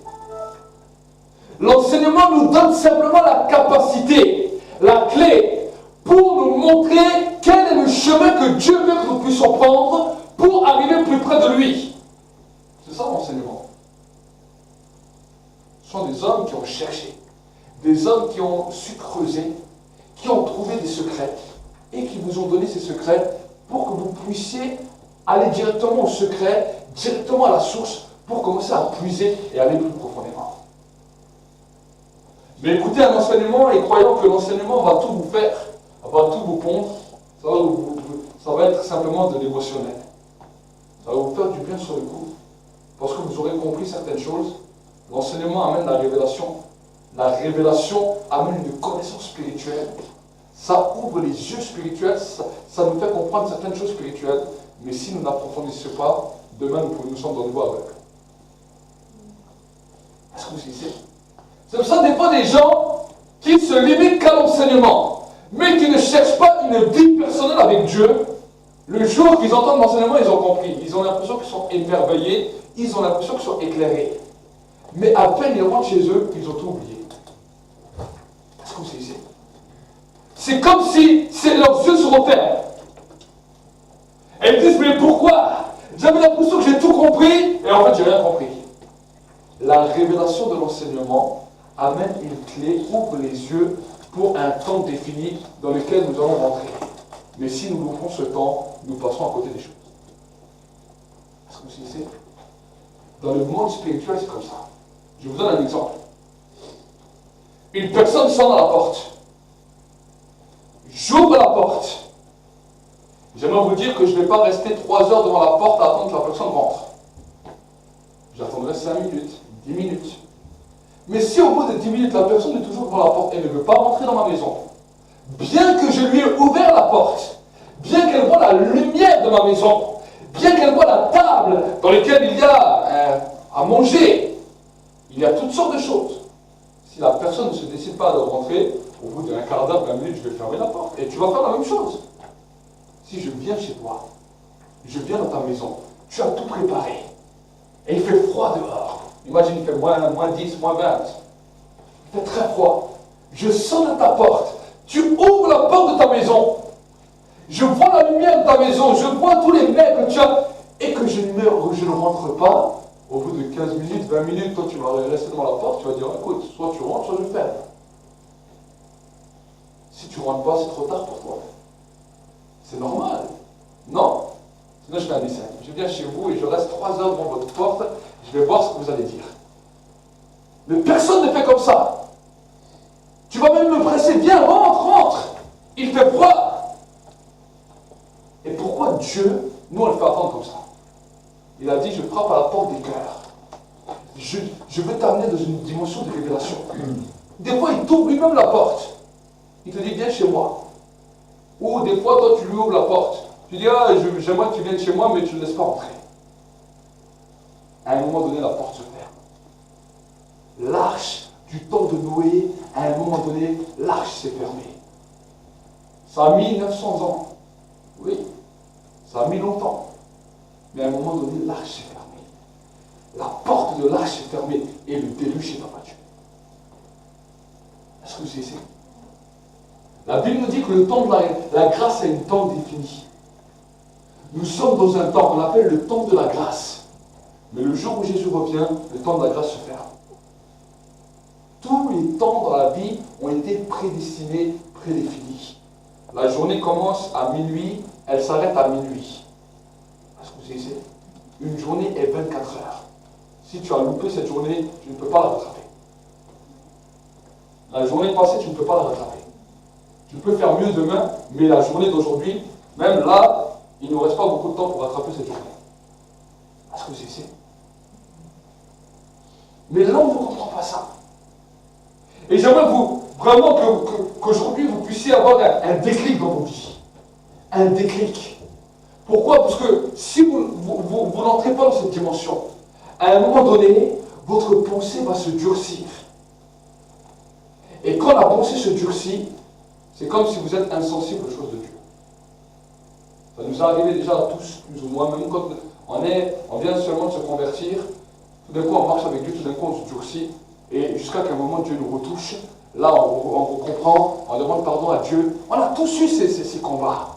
L'enseignement nous donne simplement la capacité, la clé, pour nous montrer quel est le chemin que Dieu veut que nous puissions prendre pour arriver plus près de lui. C'est ça l'enseignement. Ce sont des hommes qui ont cherché, des hommes qui ont su creuser, qui ont trouvé des secrets et qui vous ont donné ces secrets pour que vous puissiez aller directement au secret, directement à la source, pour commencer à puiser et aller plus profondément. Mais écoutez un enseignement et croyant que l'enseignement va tout vous faire, va tout vous pondre, ça va être simplement de l'émotionnel. Ça va vous faire du bien sur le coup, parce que vous aurez compris certaines choses. L'enseignement amène la révélation. La révélation amène une connaissance spirituelle. Ça ouvre les yeux spirituels, ça nous fait comprendre certaines choses spirituelles. Mais si nous n'approfondissons pas, demain nous sommes dans le voie aveugle. Est-ce que vous savez? C'est pour ça des fois des gens qui se limitent qu'à l'enseignement, mais qui ne cherchent pas une vie personnelle avec Dieu. Le jour qu'ils entendent l'enseignement, ils ont compris. Ils ont l'impression qu'ils sont émerveillés, ils ont l'impression qu'ils sont éclairés. Mais à peine ils rentrent chez eux, ils ont tout oublié. Est-ce que vous savez? C'est comme si c'est leurs yeux se referment. Et ils disent, mais pourquoi? J'avais l'impression que j'ai tout compris, et en fait, j'ai rien compris. La révélation de l'enseignement amène une clé, ouvre les yeux pour un temps défini dans lequel nous allons rentrer. Mais si nous loupons ce temps, nous passerons à côté des choses. Est-ce que vous savez? Dans le monde spirituel, c'est comme ça. Je vous donne un exemple. Une personne sonne à la porte. J'ouvre la porte. J'aimerais vous dire que je ne vais pas rester 3 heures devant la porte à attendre que la personne rentre. J'attendrai 5 minutes, 10 minutes. Mais si au bout de 10 minutes, la personne est toujours devant la porte et ne veut pas rentrer dans ma maison, bien que je lui ai ouvert la porte, bien qu'elle voit la lumière de ma maison, bien qu'elle voit la table dans laquelle il y a à manger, il y a toutes sortes de choses. Si la personne ne se décide pas de rentrer, au bout d'un quart d'heure, 20 minutes, je vais fermer la porte. Et tu vas faire la même chose. Si je viens chez toi, je viens dans ta maison, tu as tout préparé, et il fait froid dehors. Imagine, il fait moins 10, moins 20. Il fait très froid. Je sonne à ta porte. Tu ouvres la porte de ta maison. Je vois la lumière de ta maison. Je vois tous les mecs que tu as. Et que je ne rentre pas. Au bout de 15 minutes, 20 minutes, toi tu vas rester devant la porte. Tu vas dire, écoute, soit tu rentres, soit je ferme. Si tu ne rentres pas, c'est trop tard pour toi. C'est normal. Non. Sinon, je fais un dessin. Je viens chez vous et je reste 3 heures devant votre porte. Je vais voir ce que vous allez dire. Mais personne ne fait comme ça. Tu vas même me presser. Viens, rentre. Il fait froid. Et pourquoi Dieu, nous, on le fait attendre comme ça? Il a dit, je frappe à la porte des cœurs. Je veux t'amener dans une dimension de révélation. Des fois, il t'ouvre lui-même la porte. Il te dit, viens chez moi. Ou des fois, toi, tu lui ouvres la porte. Tu dis, ah, j'aimerais que tu viennes chez moi, mais tu ne laisses pas entrer. À un moment donné, la porte se ferme. L'arche du temps de Noé, à un moment donné, l'arche s'est fermée. Ça a mis 900 ans. Oui, ça a mis longtemps. Mais à un moment donné, l'arche s'est fermée. La porte de l'arche s'est fermée et le déluge s'est abattu. Est-ce que vous savez? La Bible nous dit que le temps de la grâce a un temps défini. Nous sommes dans un temps qu'on appelle le temps de la grâce. Mais le jour où Jésus revient, le temps de la grâce se ferme. Tous les temps dans la vie ont été prédestinés, prédéfinis. La journée commence à minuit, elle s'arrête à minuit. Est-ce que vous savez? Une journée est 24 heures. Si tu as loupé cette journée, tu ne peux pas la rattraper. La journée passée, tu ne peux pas la rattraper. Tu peux faire mieux demain, mais la journée d'aujourd'hui, même là, il ne nous reste pas beaucoup de temps pour rattraper cette journée. Est-ce que vous savez? Mais là, on ne comprend pas ça. Et j'aimerais vraiment qu'aujourd'hui, vous puissiez avoir un déclic dans vos vies. Un déclic. Pourquoi? Parce que si vous n'entrez pas dans cette dimension, à un moment donné, votre pensée va se durcir. Et quand la pensée se durcit, c'est comme si vous êtes insensible aux choses de Dieu. Ça nous est arrivé déjà à tous, plus ou moins, même quand on vient seulement de se convertir, tout d'un coup on marche avec Dieu, tout d'un coup on se durcit, et jusqu'à qu'un moment Dieu nous retouche, là on comprend, on demande pardon à Dieu. On a tous eu ces combats.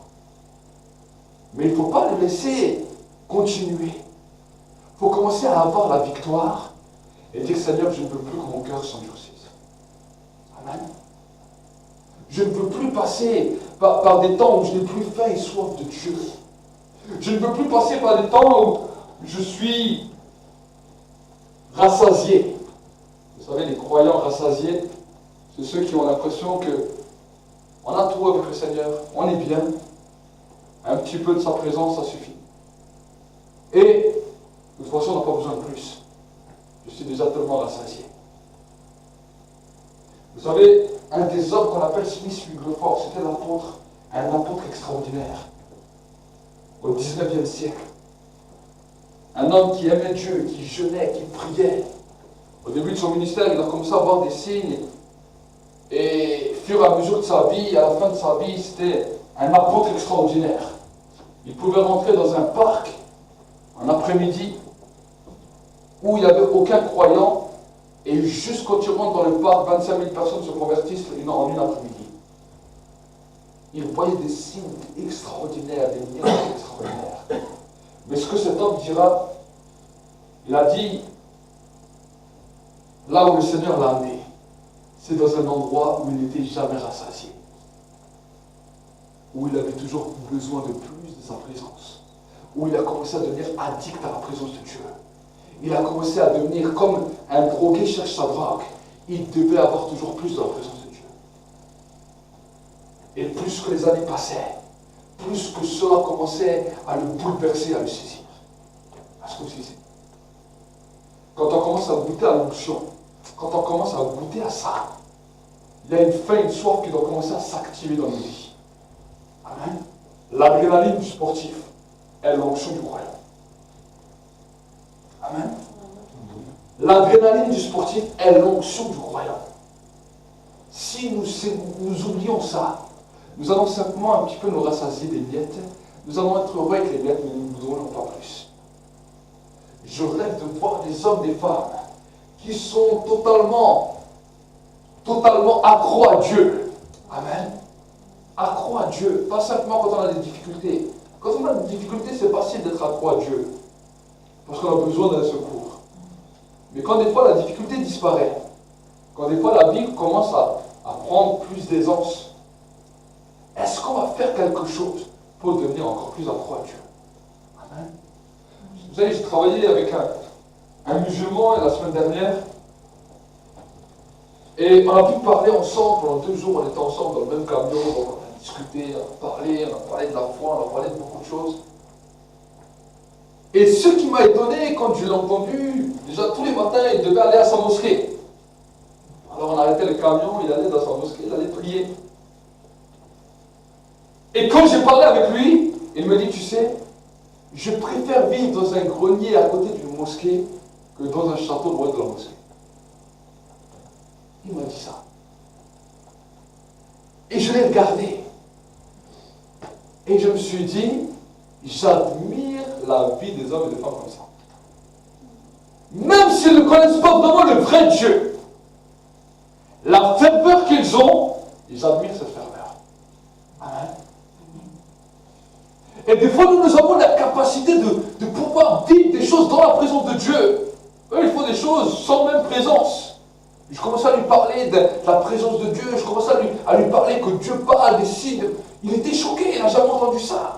Mais il ne faut pas les laisser continuer. Il faut commencer à avoir la victoire et dire, Seigneur, je ne veux plus que mon cœur s'endurcisse. Amen. Je ne veux plus passer par des temps où je n'ai plus faim et soif de Dieu. Je ne veux plus passer par des temps où je suis rassasié. Vous savez, les croyants rassasiés, c'est ceux qui ont l'impression que on a tout avec le Seigneur, on est bien, un petit peu de sa présence, ça suffit. Et de toute façon, on n'a pas besoin de plus. Je suis déjà tellement rassasié. Vous savez, un des hommes qu'on appelle Smith Wigglesworth, c'était un apôtre extraordinaire. Au 19e siècle. Un homme qui aimait Dieu, qui jeûnait, qui priait. Au début de son ministère, il a commencé à voir des signes. Et au fur et à mesure de sa vie, à la fin de sa vie, c'était un apôtre extraordinaire. Il pouvait rentrer dans un parc, un après-midi, où il n'y avait aucun croyant. Et juste quand tu rentres dans le parc, 25 000 personnes se convertissent en une après-midi. Il voyait des signes extraordinaires, des miracles extraordinaires. Mais ce que cet homme dira, il a dit, là où le Seigneur l'a amené, c'est dans un endroit où il n'était jamais rassasié. Où il avait toujours besoin de plus de sa présence. Où il a commencé à devenir addict à la présence de Dieu. Il a commencé à devenir comme un drogué cherche sa drogue. Il devait avoir toujours plus de la présence de Dieu. Et plus que les années passaient, plus que cela commençait à le bouleverser, à le saisir. Est-ce que vous saisissez? Quand on commence à goûter à l'onction, quand on commence à goûter à ça, il y a une faim, une soif qui doit commencer à s'activer dans nos vies. Amen. L'adrénaline du sportif est l'onction du croyant. Amen. L'adrénaline du sportif est l'onction du croyant. Si nous oublions ça, nous allons simplement un petit peu nous rassasier des miettes. Nous allons être heureux avec les miettes, mais nous ne voudrons pas plus. Je rêve de voir des hommes, des femmes qui sont totalement accros à Dieu. Amen. Accros à Dieu. Pas simplement quand on a des difficultés. Quand on a des difficultés, c'est facile d'être accro à Dieu. Parce qu'on a besoin d'un secours. Mais quand des fois la difficulté disparaît, quand des fois la vie commence à prendre plus d'aisance, est-ce qu'on va faire quelque chose pour devenir encore plus accro à Dieu? Amen. Vous savez, j'ai travaillé avec un musulman la semaine dernière. Et on a pu parler ensemble pendant 2 jours, on était ensemble dans le même camion, on a discuté, on a parlé de la foi, on a parlé de beaucoup de choses. Et ce qui m'a étonné quand je l'ai entendu, déjà tous les matins, il devait aller à sa mosquée. Alors on arrêtait le camion, il allait dans sa mosquée, il allait prier. Et quand j'ai parlé avec lui, il me dit, tu sais, je préfère vivre dans un grenier à côté d'une mosquée que dans un château loin de la mosquée. Il m'a dit ça. Et je l'ai regardé. Et je me suis dit, j'admire la vie des hommes et des femmes comme ça. Même s'ils ne connaissent pas vraiment le vrai Dieu, la ferveur qu'ils ont, ils admirent cette ferveur. Amen. Et des fois, nous avons la capacité de pouvoir vivre des choses dans la présence de Dieu. Eux, ils font des choses sans même présence. Je commençais à lui parler de la présence de Dieu, je commençais à lui parler que Dieu parle, décide. Il était choqué, il n'a jamais entendu ça.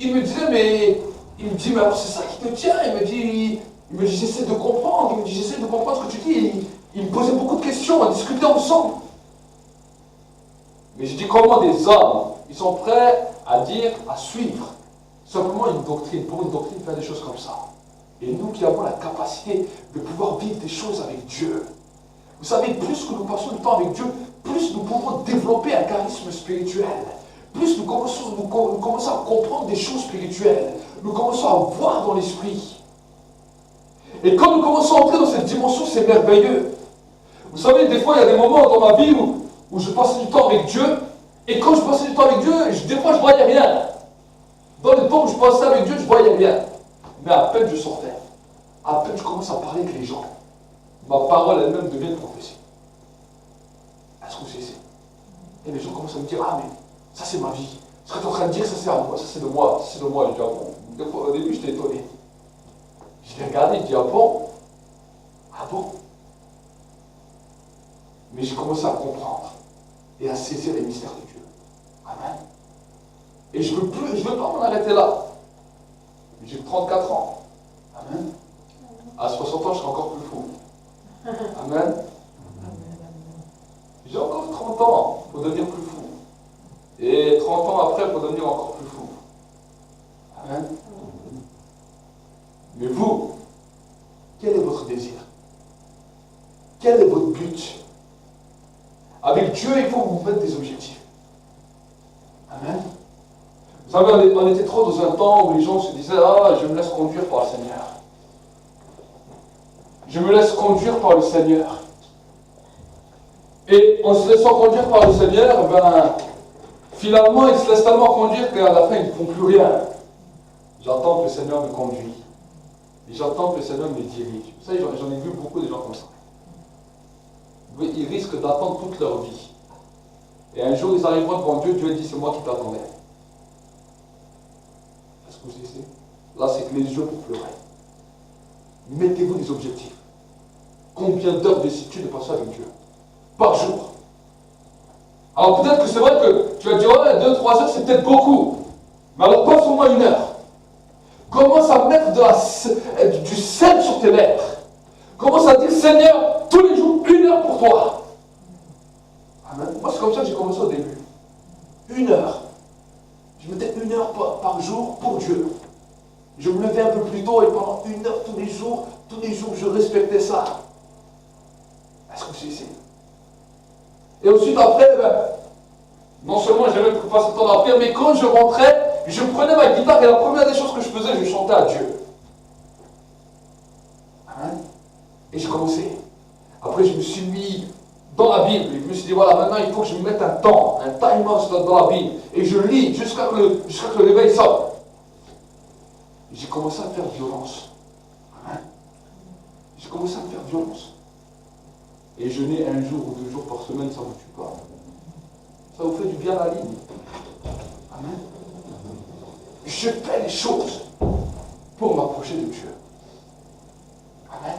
Il me disait, mais alors c'est ça qui te tient. Il me dit, j'essaie de comprendre. Il me dit, j'essaie de comprendre ce que tu dis. Il me posait beaucoup de questions, on discutait ensemble. Mais je dis, comment des hommes, ils sont prêts à dire, à suivre simplement une doctrine, pour une doctrine, faire des choses comme ça. Et nous qui avons la capacité de pouvoir vivre des choses avec Dieu. Vous savez, plus que nous passons du temps avec Dieu, plus nous pouvons développer un charisme spirituel. Plus nous commençons à comprendre des choses spirituelles. Nous commençons à voir dans l'esprit. Et quand nous commençons à entrer dans cette dimension, c'est merveilleux. Vous savez, des fois, il y a des moments dans ma vie où je passais du temps avec Dieu. Et quand je passais du temps avec Dieu, des fois, je ne voyais rien. Dans le temps où je passais avec Dieu, je ne voyais rien. Mais à peine je sortais, à peine je commence à parler avec les gens, ma parole elle-même devient une prophétie. Est-ce que vous savez? Et les gens commencent à me dire, ah mais ça c'est ma vie. Ce que tu es en train de dire, ça c'est à moi, ça c'est de moi, ça c'est de moi. Je dis, ah bon. Des fois, au début j'étais étonné. Je l'ai regardé, je dis, ah bon? Ah bon? Mais j'ai commencé à comprendre et à saisir les mystères de Dieu. Amen. Et je ne veux pas m'en arrêter là. J'ai 34 ans. Amen. À 60 ans, je serai encore plus fou. Amen. J'ai encore 30 ans pour devenir plus fou. Et 30 ans après pour devenir encore plus fou. Amen. Mais vous, quel est votre désir? Quel est votre but? Avec Dieu, il faut vous mettre des objectifs. Amen. Vous savez, on était trop dans un temps où les gens se disaient, ah, je me laisse conduire par le Seigneur. Je me laisse conduire par le Seigneur. Et en se laissant conduire par le Seigneur, finalement, ils se laissent tellement conduire qu'à la fin, ils ne font plus rien. J'attends que le Seigneur me conduise. Et j'attends que le Seigneur me dirige. Vous savez, j'en ai vu beaucoup de gens comme ça. Ils risquent d'attendre toute leur vie. Et un jour, ils arriveront devant Dieu, Dieu dit, c'est moi qui t'attendais. Est-ce que vous savez? Là, c'est que les yeux pour pleurer. Mettez-vous des objectifs. Combien d'heures décides-tu de passer avec Dieu? Par jour. Alors peut-être que c'est vrai que tu vas dire, ouais, 2-3 heures, c'est peut-être beaucoup. Mais alors passe au moins 1 heure. Commence à mettre du sel sur tes lèvres. Commence à dire, Seigneur, tous les jours, 1 heure pour toi. Amen. Moi, c'est comme ça que j'ai commencé au début. 1 heure. Je mettais 1 heure par jour pour Dieu. Je me levais un peu plus tôt et pendant 1 heure tous les jours, je respectais ça. Est-ce que vous ici? Et ensuite, après, non seulement j'aimais passer le temps dans la prière, mais quand je rentrais, je prenais ma guitare et la première des choses que je faisais, je chantais à Dieu. Amen. Et j'ai commencé. Après, je me suis mis dans la Bible. Et je me suis dit, voilà, maintenant il faut que je me mette un temps, un timer dans la Bible. Et je lis jusqu'à que le réveil sorte. J'ai commencé à faire violence. Amen. J'ai commencé à faire violence. Et jeûner un jour ou 2 jours par semaine, ça ne vous tue pas. Ça vous fait du bien à la ligne. Amen. Je fais les choses pour m'approcher de Dieu. Amen.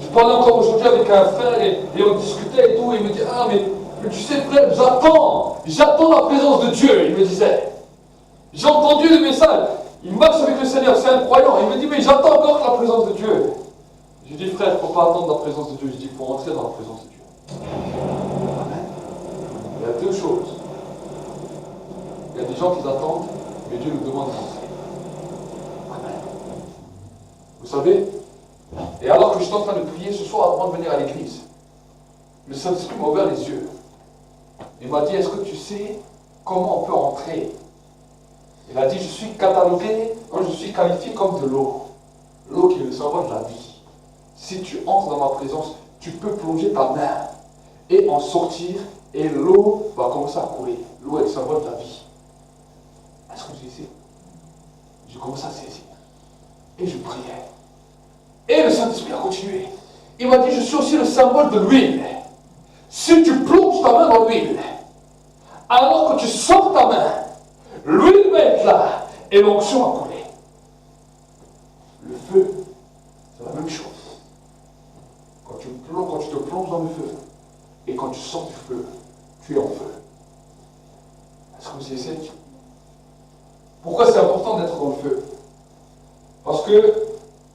Je parlais encore aujourd'hui avec un frère et on discutait et tout. Et il me dit, ah mais tu sais frère, j'attends la présence de Dieu. Il me disait, j'ai entendu le message. Il marche avec le Seigneur, c'est un croyant. Il me dit, mais j'attends encore la présence de Dieu. Je dis, frère, il ne faut pas attendre la présence de Dieu. Je dis, il faut rentrer dans la présence de Dieu. Amen. Il y a 2 choses. Il y a des gens qui attendent, mais Dieu nous demande de rentrer. Amen. Vous savez, et alors que je suis en train de prier ce soir avant de venir à l'église, le Saint-Esprit m'a ouvert les yeux. Il m'a dit, est-ce que tu sais comment on peut entrer? Il a dit, je suis catalogué, je suis qualifié comme de l'eau. L'eau qui est le symbole de la vie. Si tu entres dans ma présence, tu peux plonger ta main et en sortir, et l'eau va commencer à couler. L'eau est le symbole de la vie. Est-ce que vous ici? J'ai commencé à saisir. Et je priais. Et le Saint-Esprit a continué. Il m'a dit, je suis aussi le symbole de l'huile. Si tu plonges ta main dans l'huile, alors que tu sors ta main, l'huile va être là et l'onction va couler. Le feu, c'est la même chose. Quand tu te plonges dans le feu et quand tu sors du feu, tu es en feu. Est-ce que vous essayez? Pourquoi c'est important d'être dans le feu? Parce que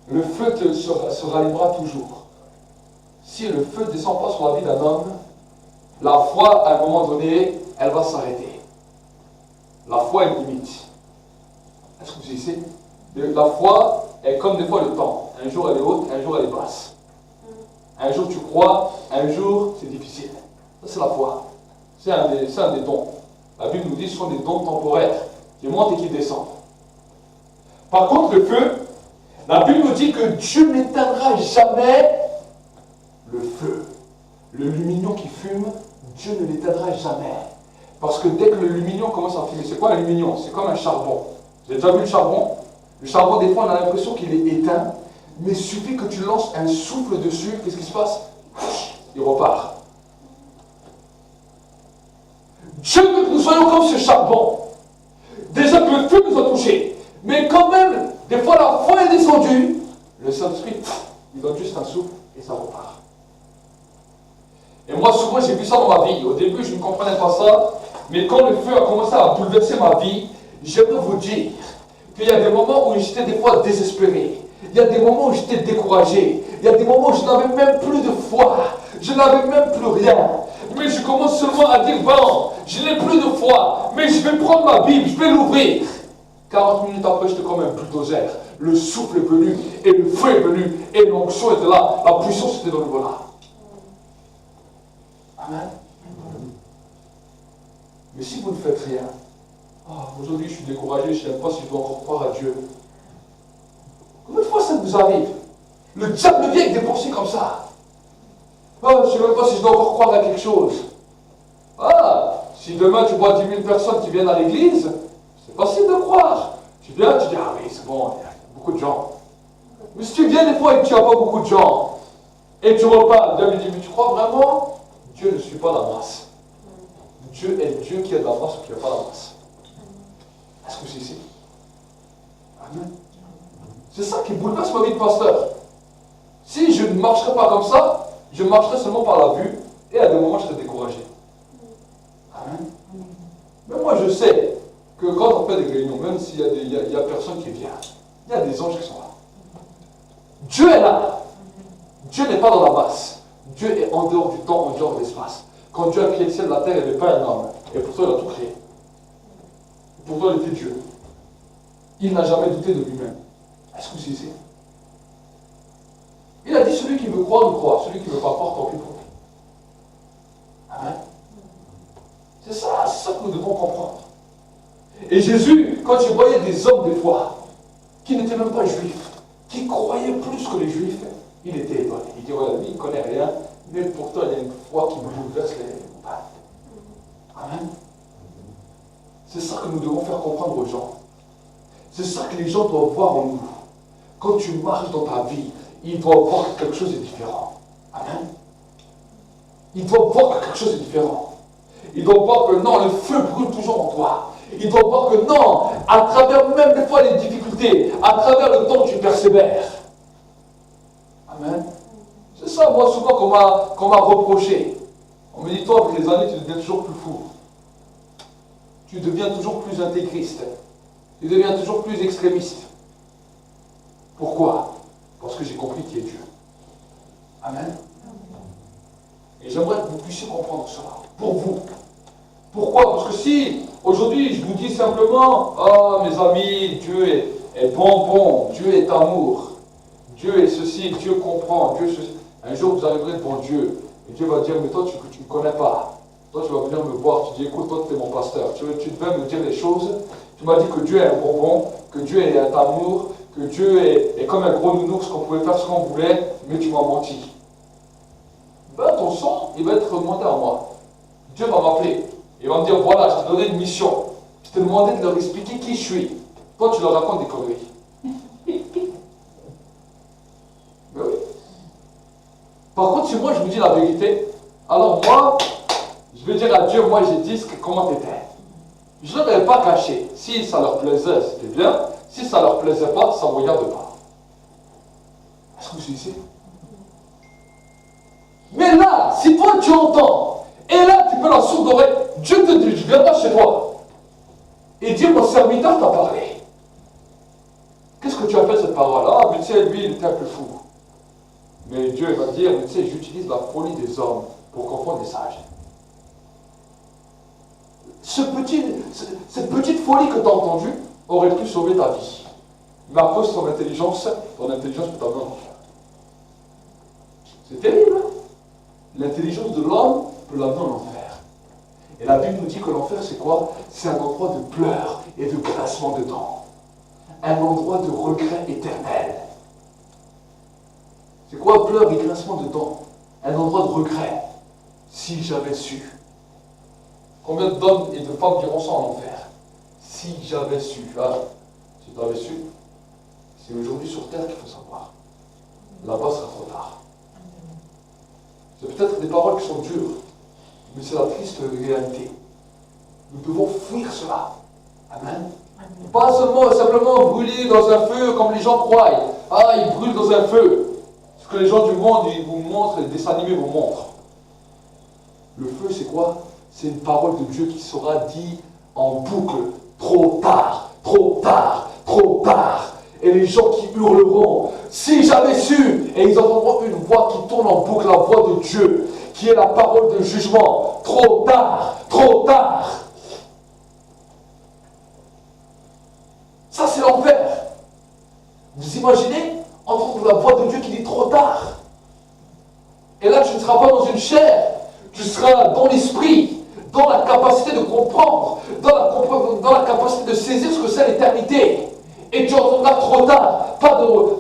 le feu se rallumera toujours. Si le feu ne descend pas sur la vie d'un homme, la foi, à un moment donné, elle va s'arrêter. La foi a une limite. Est-ce que vous essayez? La foi est comme des fois le temps. Un jour elle est haute, un jour elle est basse. Un jour tu crois, un jour c'est difficile. Ça c'est la foi. C'est un des dons. La Bible nous dit que ce sont des dons temporaires qui montent et qui descendent. Par contre le feu, la Bible nous dit que Dieu n'éteindra jamais le feu. Le lumignon qui fume, Dieu ne l'éteindra jamais. Parce que dès que le lumignon commence à fumer, c'est quoi un lumignon? C'est comme un charbon. Vous avez déjà vu le charbon? Le charbon, des fois, on a l'impression qu'il est éteint, mais il suffit que tu lances un souffle dessus, qu'est-ce qui se passe? Il repart. Dieu veut que nous soyons comme ce charbon. Déjà que le feu nous a touchés, mais quand même, des fois, la foi est descendue, le Saint-Esprit, il donne juste un souffle et ça repart. Et moi, souvent, j'ai vu ça dans ma vie. Au début, je ne comprenais pas ça, mais quand le feu a commencé à bouleverser ma vie, je peux vous dire qu'il y a des moments où j'étais des fois désespéré. Il y a des moments où j'étais découragé. Il y a des moments où je n'avais même plus de foi. Je n'avais même plus rien. Mais je commence seulement à dire, bon, je n'ai plus de foi, mais je vais prendre ma Bible, je vais l'ouvrir. 40 minutes après, j'étais comme un bulldozer. Le souffle est venu, et le feu est venu, et l'onction était là. La puissance était dans le voilà. Amen. Mais si vous ne faites rien, aujourd'hui je suis découragé, je ne sais même pas si je dois encore croire à Dieu. Combien de fois ça vous arrive? Le diable vient avec des pensées comme ça. Je ne sais même pas si je dois encore croire à quelque chose. Si demain tu vois 10 000 personnes qui viennent à l'église, c'est facile de croire. Tu viens, tu dis, ah oui, c'est bon, il y a beaucoup de gens. Mais si tu viens des fois et que tu n'as pas beaucoup de gens, et tu repars, Dieu me dit, mais tu crois vraiment? Dieu ne suit pas la masse. Dieu est Dieu qui a de la masse ou qui n'a pas la masse. Est-ce que c'est ici? Amen. C'est ça qui bouleverse ma vie de pasteur. Si je ne marcherais pas comme ça, je marcherais seulement par la vue et à des moments je serais découragé. Amen. Mais moi je sais que quand on fait des réunions, même s'il y a personne qui vient, il y a des anges qui sont là. Dieu est là. Dieu n'est pas dans la masse. Dieu est en dehors du temps, en dehors de l'espace. Quand Dieu a créé le ciel et la terre, il n'y avait pas un homme. Et pourtant, il a tout créé. Pourtant, il était Dieu. Il n'a jamais douté de lui-même. Est-ce que c'est ici? Il a dit, celui qui veut croire, nous croit. Celui qui ne veut pas croire, tant pis pour lui. Amen. C'est ça que nous devons comprendre. Et Jésus, quand il voyait des hommes des fois, qui n'étaient même pas juifs, qui croyaient plus que les juifs, il était étonné. Il dit, voilà, lui, il ne connaît rien, mais pourtant il y a une foi qui me bouleverse les montagnes. Amen. C'est ça que nous devons faire comprendre aux gens. C'est ça que les gens doivent voir en nous. Quand tu marches dans ta vie, ils doivent voir que quelque chose est différent. Amen. Ils doivent voir que quelque chose est différent. Ils doivent voir que non, le feu brûle toujours en toi. Ils doivent voir que non, à travers même des fois les difficultés, à travers le temps, tu persévères. Amen. C'est ça, moi, souvent, qu'on m'a reproché. On me dit, toi, avec les années, tu deviens toujours plus fou. Tu deviens toujours plus intégriste. Tu deviens toujours plus extrémiste. Pourquoi? Parce que j'ai compris qui est Dieu. Amen. Et j'aimerais que vous puissiez comprendre cela. Pour vous. Pourquoi? Parce que si, aujourd'hui, je vous dis simplement, ah, mes amis, Dieu est bon, Dieu est amour, Dieu est ceci, Dieu comprend, Dieu ceci. Un jour, vous arriverez devant Dieu, et Dieu va dire, mais toi, tu ne me connais pas. Toi, tu vas venir me voir, tu dis, écoute, toi, tu es mon pasteur. Tu devais me dire les choses. Tu m'as dit que Dieu est un bonbon, que Dieu est un amour, que Dieu est comme un gros nounours, qu'on pouvait faire ce qu'on voulait, mais tu m'as menti. Ben, ton sang, il va être remonté à moi. Dieu va m'appeler. Il va me dire, voilà, je t'ai donné une mission. Je t'ai demandé de leur expliquer qui je suis. Toi, tu leur racontes des conneries. Ben oui. Par contre, si moi, je vous dis la vérité, alors moi, je vais dire à Dieu, moi, j'ai dit comment t'étais. Je ne leur ai pas caché. Si ça leur plaisait, c'était bien. Si ça ne leur plaisait pas, ça ne me regarde pas. Est-ce que vous suivez? Mais là, si toi, tu entends, et là, tu peux la sourde oreille, Dieu te dit, je viendrai chez toi. Et dire, mon serviteur t'a parlé. Qu'est-ce que tu as fait cette parole? Ah, mais tu sais, lui, il était un peu fou. Mais Dieu va dire, mais tu sais, j'utilise la folie des hommes pour confondre les sages. Cette petite folie que tu as entendue aurait pu sauver ta vie. Mais à cause de ton intelligence peut t'amener en enfer. C'est terrible, hein? L'intelligence de l'homme peut l'amener en enfer. Et la Bible nous dit que l'enfer, c'est quoi? C'est un endroit de pleurs et de grincement de dents. Un endroit de regret éternel. C'est quoi pleurs et grincement de dents? Un endroit de regret. Si j'avais su. Combien d'hommes et de femmes diront ça en enfer? Si j'avais su. Ah, si tu avais su, c'est aujourd'hui sur terre qu'il faut savoir. Là-bas, ce sera trop tard. C'est peut-être des paroles qui sont dures, mais c'est la triste réalité. Nous devons fuir cela. Amen. Pas simplement brûler dans un feu comme les gens croient. Ah, ils brûlent dans un feu. Ce que les gens du monde ils vous montrent, les dessins animés vous montrent. Le feu, c'est quoi? C'est une parole de Dieu qui sera dit en boucle. Trop tard, trop tard, trop tard. Et les gens qui hurleront, si j'avais su, et ils entendront une voix qui tourne en boucle, la voix de Dieu, qui est la parole de jugement. Trop tard, trop tard. Ça, c'est l'enfer. Vous imaginez entendre la voix de Dieu qui dit trop tard. Et là, tu ne seras pas dans une chair, tu seras dans l'esprit, dans la capacité de comprendre, dans la capacité de saisir ce que c'est l'éternité. Et tu entendras trop tard.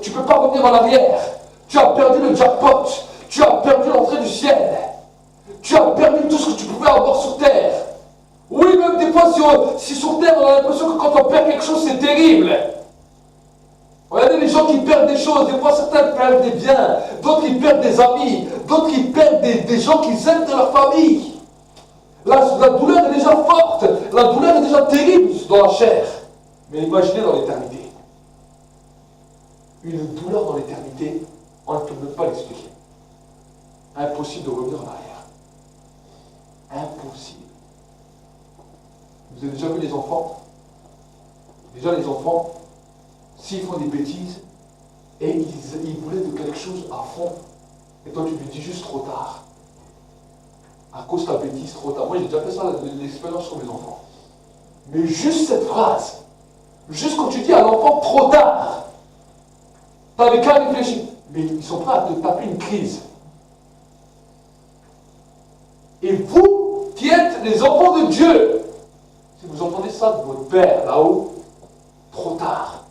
Tu ne peux pas revenir en arrière. Tu as perdu le jackpot. Tu as perdu l'entrée du ciel. Tu as perdu tout ce que tu pouvais avoir sur terre. Oui, même des fois, si sur terre, on a l'impression que quand on perd quelque chose, c'est terrible. Regardez les gens qui perdent des choses. Des fois, certains perdent des biens. D'autres, ils perdent des amis. D'autres, ils perdent des gens qu'ils aiment de leur famille. La douleur est déjà forte. La douleur est déjà terrible dans la chair. Mais imaginez dans l'éternité. Une douleur dans l'éternité, on ne peut même pas l'expliquer. Impossible de revenir en arrière. Impossible. Vous avez déjà vu les enfants? Déjà les enfants, s'ils font des bêtises, et ils voulaient de quelque chose à fond, et toi tu lui dis juste trop tard. À cause de ta bêtise, trop tard. Moi j'ai déjà fait ça, l'expérience sur mes enfants. Mais juste cette phrase, juste quand tu dis à l'enfant trop tard, tu n'avais qu'à réfléchir. mais ils sont prêts à te taper une crise. Et vous, qui êtes les enfants de Dieu, si vous entendez ça de votre père là-haut, trop tard.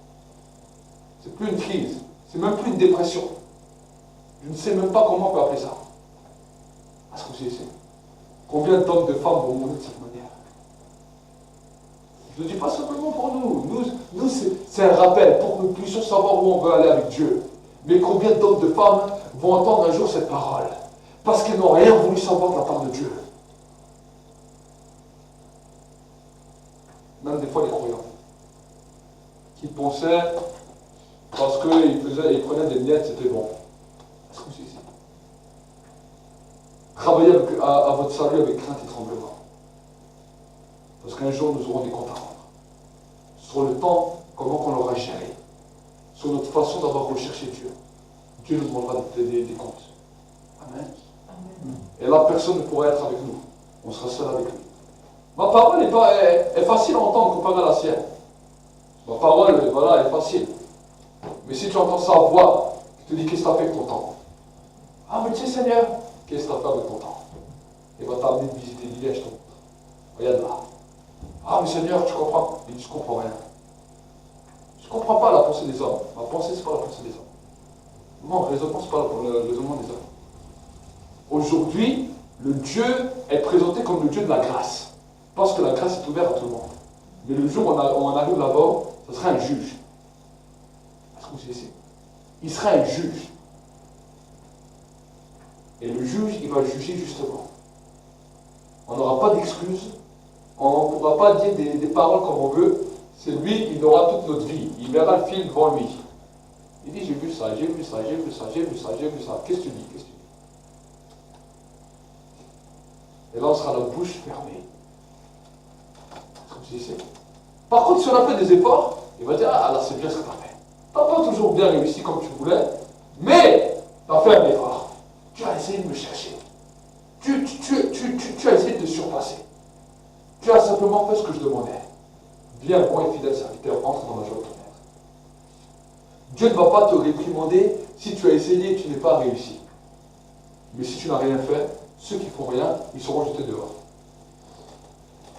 C'est plus une crise, c'est même plus une dépression. Je ne sais même pas comment on peut appeler ça. Est-ce que vous savez combien d'hommes, de femmes vont mourir de cette manière? Je ne le dis pas simplement pour nous. Nous c'est un rappel pour que nous puissions savoir où on veut aller avec Dieu. Mais combien d'hommes, de femmes vont entendre un jour cette parole parce qu'ils n'ont rien voulu savoir de la part de Dieu. Même des fois les croyants qui pensaient parce qu'ils prenaient des miettes, c'était bon. Est-ce que vous savez ça? Travaillez à votre salut avec crainte et tremblement. Parce qu'un jour, nous aurons des comptes à rendre. Sur le temps, comment on l'aura géré. Sur notre façon d'avoir recherché Dieu. Dieu nous demandera des comptes. Amen. Amen. Et là, personne ne pourra être avec nous. On sera seul avec lui. Ma parole est facile à entendre comparée à la sienne. Ma parole, voilà, est facile. Mais si tu entends sa voix, qui te dit qu'est-ce que tu as fait avec ton temps? Ah, mais tu sais, Seigneur, qu'est-ce que tu as fait avec ton temps? Il va t'amener de visiter l'île, je te montre. Regarde là. Ah, mais Seigneur, tu comprends? Il dit, je ne comprends rien. Je ne comprends pas la pensée des hommes. Ma pensée, ce n'est pas la pensée des hommes. Non, le raisonnement, ce n'est pas le raisonnement des hommes. Aujourd'hui, le Dieu est présenté comme le Dieu de la grâce. Parce que la grâce est ouverte à tout le monde. Mais le jour où on arrive là-bas, ce sera un juge. Est-ce que vous savez? Il sera un juge. Et le juge, il va juger justement. On n'aura pas d'excuses. On ne pourra pas dire des paroles comme on veut. C'est lui, il aura toute notre vie. Il verra le film devant lui. Il dit, j'ai vu ça, j'ai vu ça, j'ai vu ça, j'ai vu ça, j'ai vu ça. Qu'est-ce que tu dis? Qu'est-ce que tu dis? Et là, on sera la bouche fermée. Comme je disais. Par contre, si on a fait des efforts, il va dire, ah là, c'est bien ce que tu as fait. Tu n'as pas toujours bien réussi comme tu voulais, mais tu as fait un effort. Tu as essayé de me chercher. Tu as essayé de te surpasser. Tu as simplement fait ce que je demandais. Bien, bon et fidèle serviteur, entre dans la joie de ton être. Dieu ne va pas te réprimander si tu as essayé et que tu n'es pas réussi. Mais si tu n'as rien fait, ceux qui font rien, ils seront jetés dehors.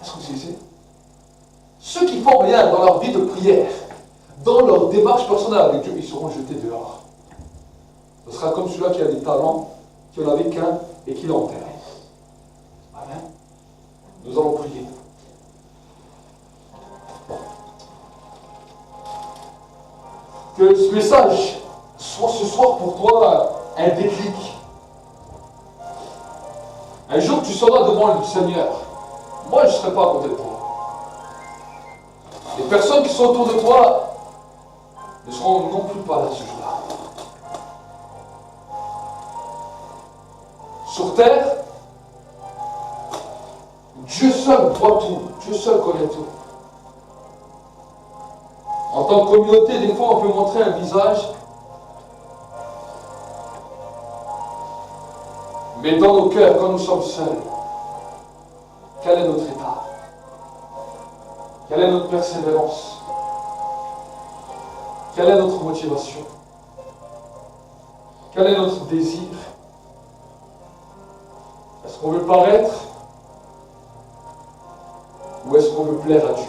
Est-ce que vous savez? Ceux qui font rien dans leur vie de prière, dans leur démarche personnelle avec Dieu, ils seront jetés dehors. Ce sera comme celui-là qui a des talents, qui n'en avait qu'un et qui l'a enterré. Amen. Nous allons prier. Que ce message soit ce soir pour toi un déclic. Un jour tu seras devant le Seigneur. Moi je ne serai pas à côté de toi. Les personnes qui sont autour de toi ne seront non plus pas là ce jour-là. Sur terre, Dieu seul voit tout. Dieu seul connaît tout. En tant que communauté, des fois, on peut montrer un visage, mais dans nos cœurs, quand nous sommes seuls, quel est notre état? Quelle est notre persévérance? Quelle est notre motivation? Quel est notre désir? Est-ce qu'on veut paraître? Ou est-ce qu'on veut plaire à Dieu?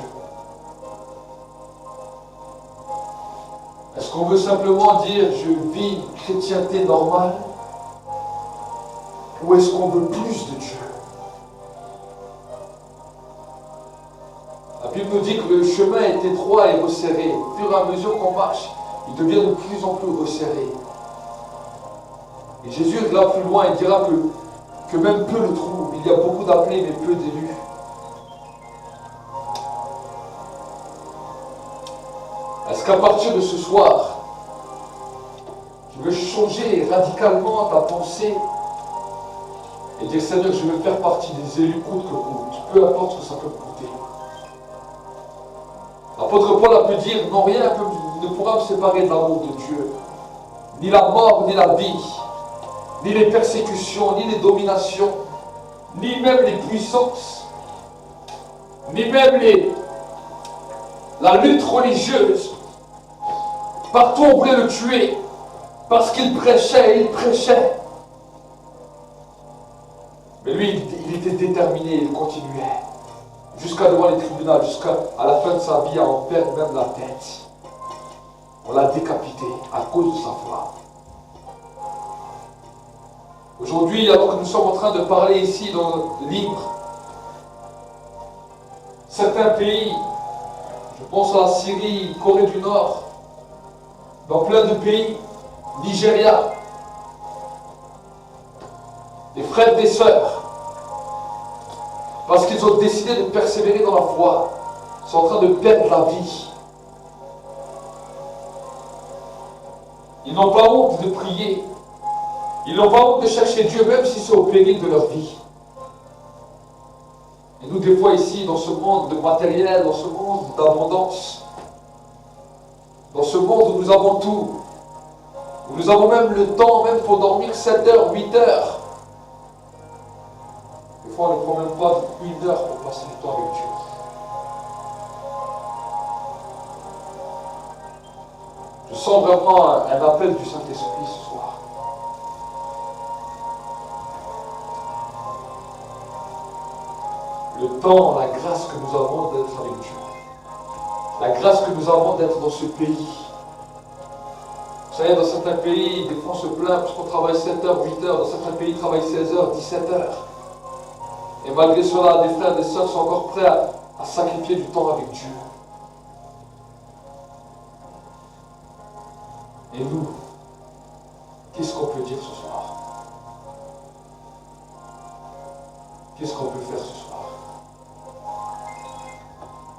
Est-ce qu'on veut simplement dire je vis une chrétienté normale? Ou est-ce qu'on veut plus de Dieu? La Bible nous dit que le chemin est étroit et resserré. Au fur et à mesure qu'on marche, il devient de plus en plus resserré. Et Jésus ira plus loin, il dira que même peu le trouvent. Il y a beaucoup d'appelés mais peu d'élus. Est-ce qu'à partir de ce soir, tu veux changer radicalement ta pensée et dire Seigneur, je veux faire partie des élus coûte que coûte, peu importe ce que ça peut coûter. L'apôtre Paul a pu dire non, rien ne pourra me séparer de l'amour de Dieu, ni la mort, ni la vie, ni les persécutions, ni les dominations, ni même les puissances, ni même la lutte religieuse. Partout on voulait le tuer. Parce qu'il prêchait, il prêchait. Mais lui, il était déterminé, il continuait. Jusqu'à devant les tribunaux, jusqu'à la fin de sa vie, à en perdre même la tête. On l'a décapité à cause de sa foi. Aujourd'hui, alors que nous sommes en train de parler ici dans le livre, certains pays, je pense à la Syrie, Corée du Nord, dans plein de pays, Nigeria, des frères, des sœurs, parce qu'ils ont décidé de persévérer dans la foi, sont en train de perdre la vie. Ils n'ont pas honte de prier. Ils n'ont pas honte de chercher Dieu, même si c'est au péril de leur vie. Et nous, des fois, ici, dans ce monde de matériel, dans ce monde d'abondance, dans ce monde où nous avons tout, où nous avons même le temps, même pour dormir 7 heures, 8 heures. Des fois, on ne prend même pas 1 heure pour passer du temps avec Dieu. Je sens vraiment un appel du Saint-Esprit ce soir. Le temps, la grâce que nous avons d'être avec Dieu. La grâce que nous avons d'être dans ce pays. Vous savez, dans certains pays, des fois on se plaint parce qu'on travaille 7 heures, 8 heures. Dans certains pays, ils travaillent 16 heures, 17 heures. Et malgré cela, des frères et des sœurs sont encore prêts à sacrifier du temps avec Dieu. Et nous, qu'est-ce qu'on peut dire ce soir? Qu'est-ce qu'on peut faire ce soir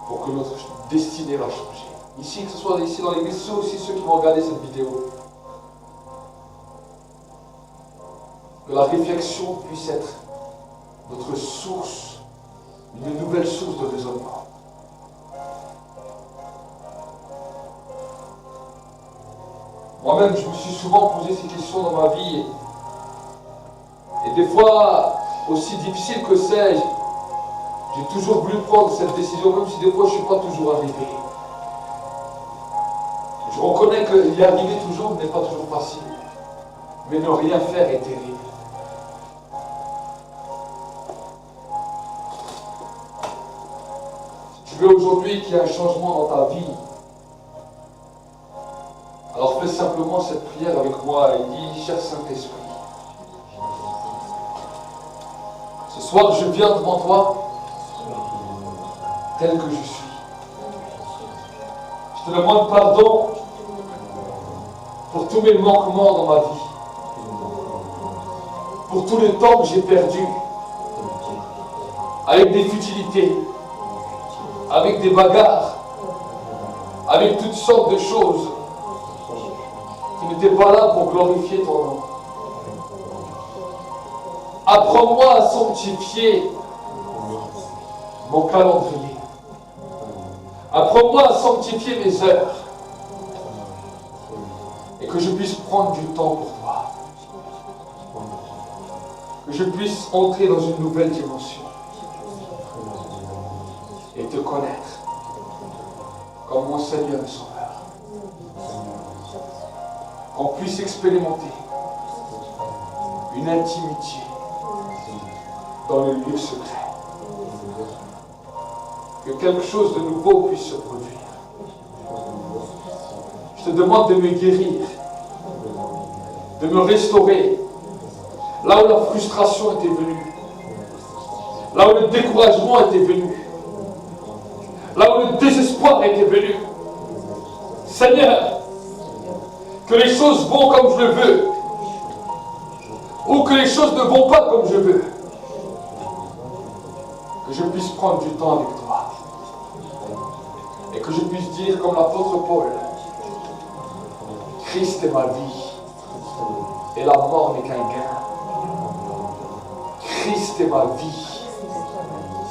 pour que notre destinée va changer? Ici, que ce soit ici dans l'église, ceux aussi ceux qui vont regarder cette vidéo. Que la réflexion puisse être notre source, une nouvelle source de raisonnement. Moi-même, je me suis souvent posé ces questions dans ma vie. Et des fois, aussi difficile que c'est, j'ai toujours voulu prendre cette décision, même si des fois je ne suis pas toujours arrivé. Je reconnais que y arriver toujours n'est pas toujours facile. Mais ne rien faire est terrible. Si tu veux aujourd'hui qu'il y ait un changement dans ta vie, alors fais simplement cette prière avec moi et dis, cher Saint-Esprit, ce soir je viens devant toi tel que je suis. Je te demande pardon pour tous mes manquements dans ma vie, pour tout le temps que j'ai perdu avec des futilités, avec des bagarres, avec toutes sortes de choses qui n'étaient pas là pour glorifier ton nom. Apprends-moi à sanctifier mon calendrier. Apprends-moi à sanctifier mes heures. Et que je puisse prendre du temps pour toi. Que je puisse entrer dans une nouvelle dimension. Et te connaître comme mon Seigneur et Sauveur. Qu'on puisse expérimenter une intimité dans le lieu secret. Que quelque chose de nouveau puisse se produire. Je te demande de me guérir, de me restaurer. Là où la frustration était venue, là où le découragement était venu, là où le désespoir était venu. Seigneur, que les choses vont comme je le veux, ou que les choses ne vont pas comme je veux. Que je puisse prendre du temps avec toi. Et que je puisse dire comme l'apôtre Paul, Christ est ma vie, et la mort n'est qu'un gain. Christ est ma vie.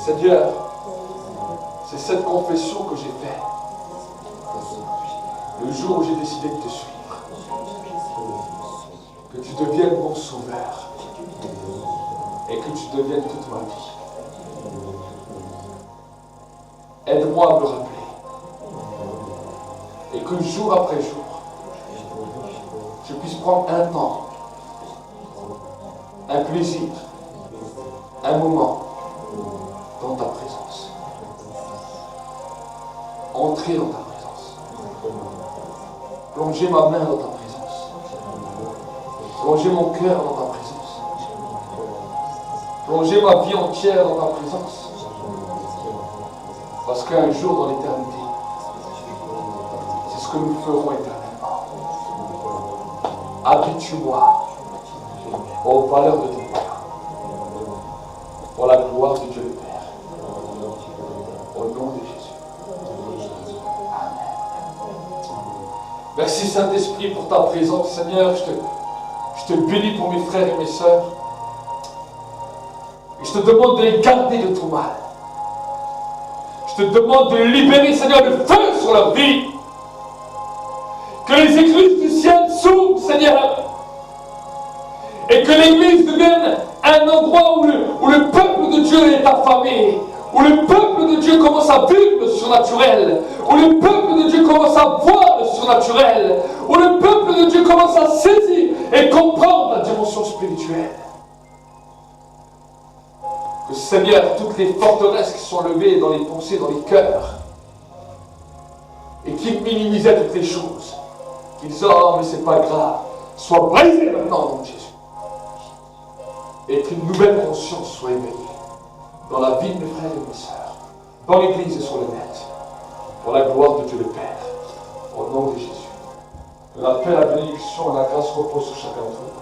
Seigneur, c'est cette confession que j'ai faite le jour où j'ai décidé de te suivre. Que tu deviennes mon sauveur et que tu deviennes toute ma vie. Aide-moi à me rappeler et que jour après jour, je puisse prendre prendre un temps, un plaisir, un moment dans ta présence. Entrer dans ta présence. Plonger ma main dans ta présence. Plonger mon cœur dans ta présence. Plonger ma vie entière dans ta présence. Parce qu'un jour dans l'éternité, c'est ce que nous ferons éternellement. Habitue-moi aux valeurs de ton cœur. Pour la gloire de Dieu le Père. Au nom de Jésus. Amen. Merci Saint-Esprit pour ta présence, Seigneur. Je te bénis pour mes frères et mes sœurs. Et je te demande de les garder de tout mal. Je te demande de libérer, Seigneur, le feu sur leur vie. Que les écluses du ciel s'ouvrent, Seigneur. Et que l'Église devienne un endroit où le peuple de Dieu est affamé. Où le peuple de Dieu commence à vivre le surnaturel. Où le peuple de Dieu commence à voir le surnaturel. Où le peuple de Dieu commence à saisir et comprendre la dimension spirituelle. Que Seigneur, toutes les forteresses qui sont levées dans les pensées, dans les cœurs, et qui minimisaient toutes les choses, qui disent « Oh, mais c'est pas grave », soient brisées maintenant au nom de Jésus. Et qu'une nouvelle conscience soit éveillée dans la vie de mes frères et mes sœurs, dans l'Église et sur le net, pour la gloire de Dieu le Père, au nom de Jésus. Que la paix, la bénédiction et la grâce reposent sur chacun d'entre nous.